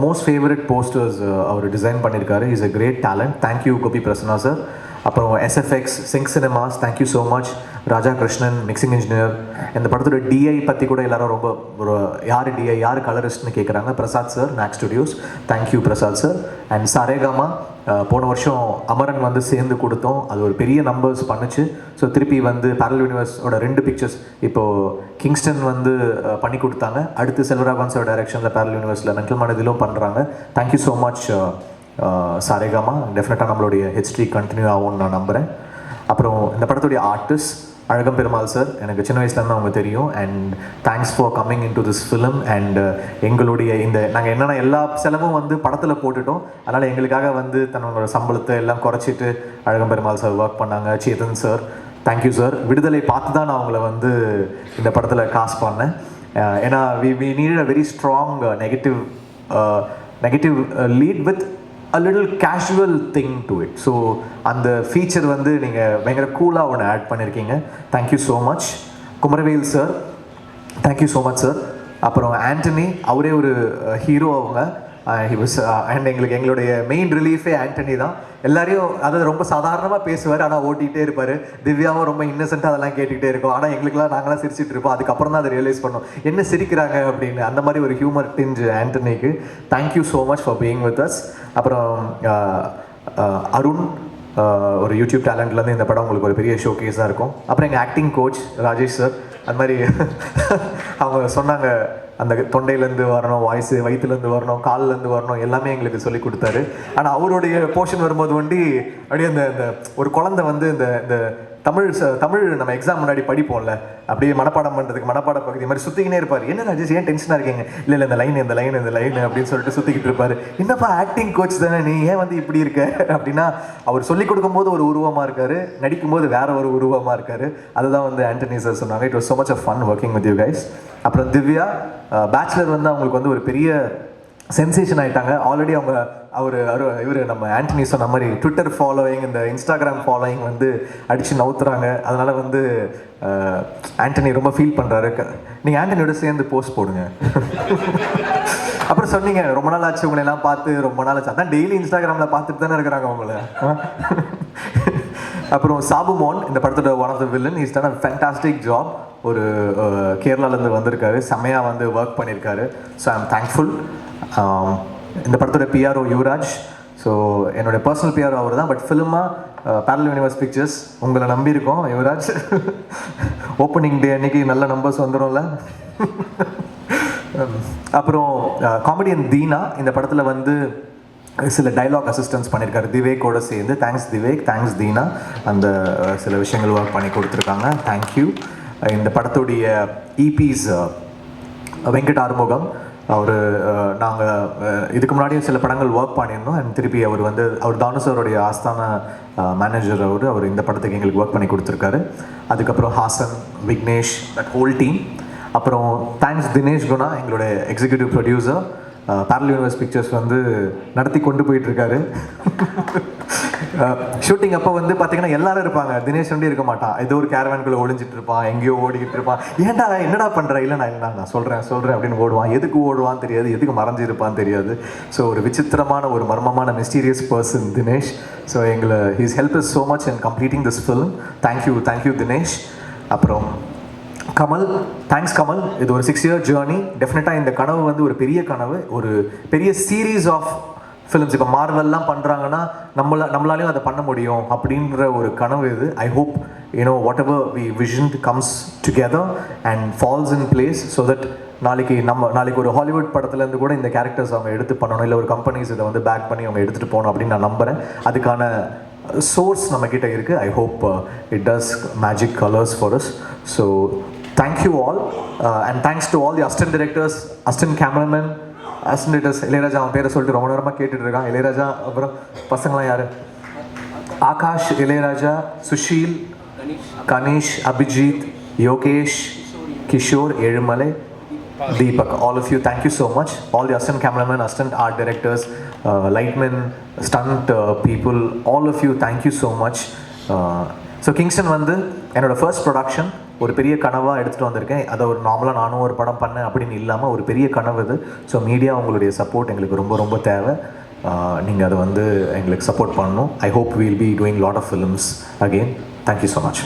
மோஸ்ட் ஃபேவரட் போஸ்டர்ஸ் அவர் டிசைன் பண்ணியிருக்காரு. Is a great talent. Thank you Gopi Prasanna sir. அப்புறம் SFX sync cinemas, thank you so much. Raja Krishnan mixing engineer. இந்த படத்தோட டிஐ பற்றி கூட எல்லாரும் ரொம்ப ஒரு யார் டிஐ யார் கலரிஸ்ட்னு கேட்குறாங்க. Prasad sir, knock studios, thank you Prasad sir. And Saregama போன வருஷம் அமரன் வந்து சேர்ந்து கொடுத்தோம், அது ஒரு பெரிய நம்பர்ஸ் பண்ணுச்சு. ஸோ திருப்பி வந்து பேரல் யூனிவர்ஸோட 2 பிக்சர்ஸ் இப்போது கிங்ஸ்டன் வந்து பண்ணி கொடுத்தாங்க. அடுத்து செல்வராகவன் சார் டைரக்ஷனில் பேரல் யூனிவர்ஸில் மென்டல் மனதிலும் பண்ணுறாங்க. Thank you so much Saregama. டெஃபினட்டாக நம்மளுடைய ஹிஸ்ட்ரி கண்டினியூ ஆகும்னு நான் நம்புகிறேன். அப்புறம் இந்த படத்துடைய ஆர்டிஸ்ட் அழகம் பெருமாள் சார், எனக்கு சின்ன வயசுலேருந்து அவங்க தெரியும். And thanks for coming in to this film. And எங்களுடைய இந்த நாங்கள் என்னென்ன எல்லா செலவும் வந்து படத்தில் போட்டுட்டோம், அதனால் எங்களுக்காக வந்து தன்னோட சம்பளத்தை எல்லாம் குறைச்சிட்டு அழகம் பெருமாள் சார் ஒர்க் பண்ணாங்க. Chetan sir, thank you sir. விடுதலை பார்த்து தான் நான் அவங்கள வந்து இந்த படத்தில் காஸ்ட் பண்ணேன். ஏன்னா we need a very strong negative lead with a little casual thing to it. So அந்த ஃபீச்சர் வந்து நீங்கள் பயங்கர கூலாக ஒன்று ஆட் பண்ணியிருக்கீங்க. Thank you so much. Kumaravel sir, thank you so much sir. அப்புறம் ஆண்டனி, அவரே ஒரு ஹீரோ. அவங்க ஹி வாஸ் அண்ட் எங்களுடைய மெயின் ரிலீஃபே ஆண்டனி தான். எல்லாரையும் அதாவது ரொம்ப சாதாரணமாக பேசுவார், ஆனால் ஓட்டிகிட்டே இருப்பார். திவ்யாவும் ரொம்ப இன்னசென்ட்டாக அதெல்லாம் கேட்டுக்கிட்டே இருக்கும். ஆனால் எங்களுக்குலாம் நாங்களாம் சிரிச்சிட்டு இருப்போம். அதுக்கப்புறம் தான் அதை ரியலைஸ் பண்ணோம் என்ன சிரிக்கிறாங்க அப்படின்னு. அந்த மாதிரி ஒரு ஹியூமர் டிஞ்ச் ஆண்டனிக்கு. Thank you so much for being with us. அப்புறம் அருண், ஒரு யூடியூப் டேலண்ட்லேருந்து இந்த படம் உங்களுக்கு ஒரு பெரிய ஷோ கேஸாக இருக்கும். அப்புறம் எங்கள் ஆக்டிங் கோச் ராஜேஷ் சார், அது மாதிரி அவங்க சொன்னாங்க அந்த தொண்டையிலேருந்து வரணும், வாய்ஸு வயிற்றுலேருந்து வரணும், கால்லேருந்து வரணும், எல்லாமே எங்களுக்கு சொல்லி கொடுத்தாரு. ஆனால் அவருடைய போர்ஷன் வரும்போது வண்டி அப்படியே அந்த ஒரு குழந்தை வந்து இந்த தமிழ் நம்ம எக்ஸாம் முன்னாடி படிப்போம்ல, அப்படியே மனப்பாடம் பண்ணுறதுக்கு மனப்பாட பகுதி மாதிரி சுற்றிக்கினே இருப்பார். என்ன ராஜேஷ் ஏன் டென்ஷனாக இருக்கீங்க? இல்லை இந்த லைன் அப்படின்னு சொல்லிட்டு சுற்றிக்கிட்டு இருப்பார். என்னப்பா ஆக்டிங் கோச் தானே நீ, ஏன் வந்து இப்படி இருக்க அப்படின்னா, அவர் சொல்லிக் கொடுக்கும்போது ஒரு உருவமாக இருக்கார், நடிக்கும்போது வேற ஒரு உருவமாக இருக்கார். அதுதான் வந்து ஆண்டனி சார் சொன்னாங்க. It was so much of fun working with you guys. அப்புறம் திவ்யா பேச்சுலர் வந்து அவங்களுக்கு வந்து ஒரு பெரிய சென்சேஷன் ஆகிட்டாங்க. ஆல்ரெடி அவங்க இவர் நம்ம ஆண்டனி சொன்ன மாதிரி ட்விட்டர் ஃபாலோயிங், இந்த இன்ஸ்டாகிராம் ஃபாலோயிங் வந்து அடித்து நவுத்துறாங்க. அதனால் வந்து ஆண்டனி ரொம்ப ஃபீல் பண்ணுறாரு. நீங்கள் ஆண்டனியோட சேர்ந்து போஸ்ட் போடுங்க. அப்புறம் சொன்னீங்க ரொம்ப நாள் ஆச்சு உங்களை எல்லாம் பார்த்து, ரொம்ப நாள் ஆச்சு. அதான் டெய்லி இன்ஸ்டாகிராமில் பார்த்துட்டு தானே இருக்கிறாங்க உங்களை. அப்புறம் சாபுமோன், இந்த படத்தோட one of the villain. Is done a fantastic job. ஒரு கேரளாலேருந்து வந்திருக்காரு, செம்மையாக வந்து ஒர்க் பண்ணியிருக்காரு. So I am thankful. இந்த படத்தோட பிஆர்ஓ யுவராஜ். ஸோ என்னோடய பர்சனல் பிஆர்ஓ அவர் தான். பட் ஃபிலிமாக பேரல் யூனிவர்ஸ் பிக்சர்ஸ் உங்களை நம்பியிருக்கோம் யுவராஜ். ஓப்பனிங் டே அன்னைக்கு நல்ல நம்பர்ஸ் வந்துடும்ல. அப்புறம் காமெடியன் தீனா இந்த படத்தில் வந்து சில டைலாக் அசிஸ்டன்ஸ் பண்ணியிருக்காரு திவேக்கோட சேர்ந்து. Thanks Dhivek, thanks Dheena. அந்த சில விஷயங்கள் ஒர்க் பண்ணி கொடுத்துருக்காங்க. தேங்க்யூ. இந்த படத்துடைய இபிஸ் வெங்கட் ஆறுமுகம், நாங்கள் இதுக்கு முன்னாடியும் சில படங்கள் ஒர்க் பண்ணியிருந்தோம். அண்ட் திருப்பி அவர் தானுசருடைய ஆஸ்தான மேனேஜர். அவர் இந்த படத்துக்கு எங்களுக்கு ஒர்க் பண்ணி கொடுத்துருக்காரு. அதுக்கப்புறம் Hasan, Vignesh, that whole team. அப்புறம் தேங்க்ஸ் தினேஷ் குணா, எங்களோட executive producer. Parallel Universe Pictures வந்து நடத்தி கொண்டு போயிட்டுருக்காரு. ஷூட்டிங் அப்போ வந்து பார்த்தீங்கன்னா எல்லாரும் இருப்பாங்க, தினேஷ் வந்து இருக்க மாட்டான். ஏதோ ஒரு கேரவான்குள்ளே ஒளிஞ்சிட்டு இருப்பான், எங்கேயோ ஓடிக்கிட்டு இருப்பான். ஏன்டா என்னடா பண்ணுற? இல்லை நான் சொல்கிறேன் அப்படின்னு ஓடுவான். எதுக்கு ஓடுவான்னு தெரியாது, எதுக்கு மறைஞ்சிருப்பான்னு தெரியாது. ஸோ ஒரு விசித்திரமான ஒரு மர்மமான mysterious person Dinesh. So he's help is so much in completing this film. Thank you Dinesh. அப்புறம் கமல், தேங்க்ஸ் கமல். இது ஒரு 6 year ஜேர்னி. டெஃபினட்டாக இந்த கனவு வந்து ஒரு பெரிய கனவு, ஒரு பெரிய சீரீஸ் ஆஃப் ஃபிலிம்ஸ். இப்போ மார்வெல்லாம் பண்ணுறாங்கன்னா நம்மளாலையும் அதை பண்ண முடியும் அப்படின்ற ஒரு கனவு இது. I hope whatever we visioned comes together and falls in place. So that நாளைக்கு ஒரு ஹாலிவுட் படத்துலேருந்து கூட இந்த கேரக்டர்ஸ் அவங்க எடுத்து பண்ணணும், இல்லை ஒரு கம்பெனிஸ் இதை வந்து பேக் பண்ணி அவங்க எடுத்துகிட்டு போகணும் அப்படின்னு நான் நம்புகிறேன். அதுக்கான சோர்ஸ் நம்மக்கிட்ட இருக்குது. I hope it does magic colours for us. So thank you all and thanks to all the assistant directors, assistant cameraman, assistant directors. Ilaiyaraaja அவன் பேரை சொல்லிட்டு ரொம்ப நேரமாக கேட்டுட்டு இருக்கான். இளையராஜா. அப்புறம் பசங்களாம் யார்? Akash, Ilaiyaraaja, Sushil, Ganesh, Abhijit, Yogesh, Kishore, Ezhumalai, Deepak, all of you, thank you so much. All the assistant cameramen, assistant art directors, lightmen, stunt people, all of you, thank you so much. So Kingston வந்து என்னோடய ஃபர்ஸ்ட் ப்ரொடக்ஷன், ஒரு பெரிய கனவாக எடுத்துகிட்டு வந்திருக்கேன். அதை ஒரு நார்மலாக நானும் ஒரு படம் பண்ணேன் அப்படின்னு இல்லாமல் ஒரு பெரிய கனவு இது. ஸோ மீடியா உங்களுடைய சப்போர்ட் எங்களுக்கு ரொம்ப ரொம்ப தேவை. நீங்கள் அதை வந்து எங்களுக்கு சப்போர்ட் பண்ணணும். I hope will be doing lot of films again. Thank you so much.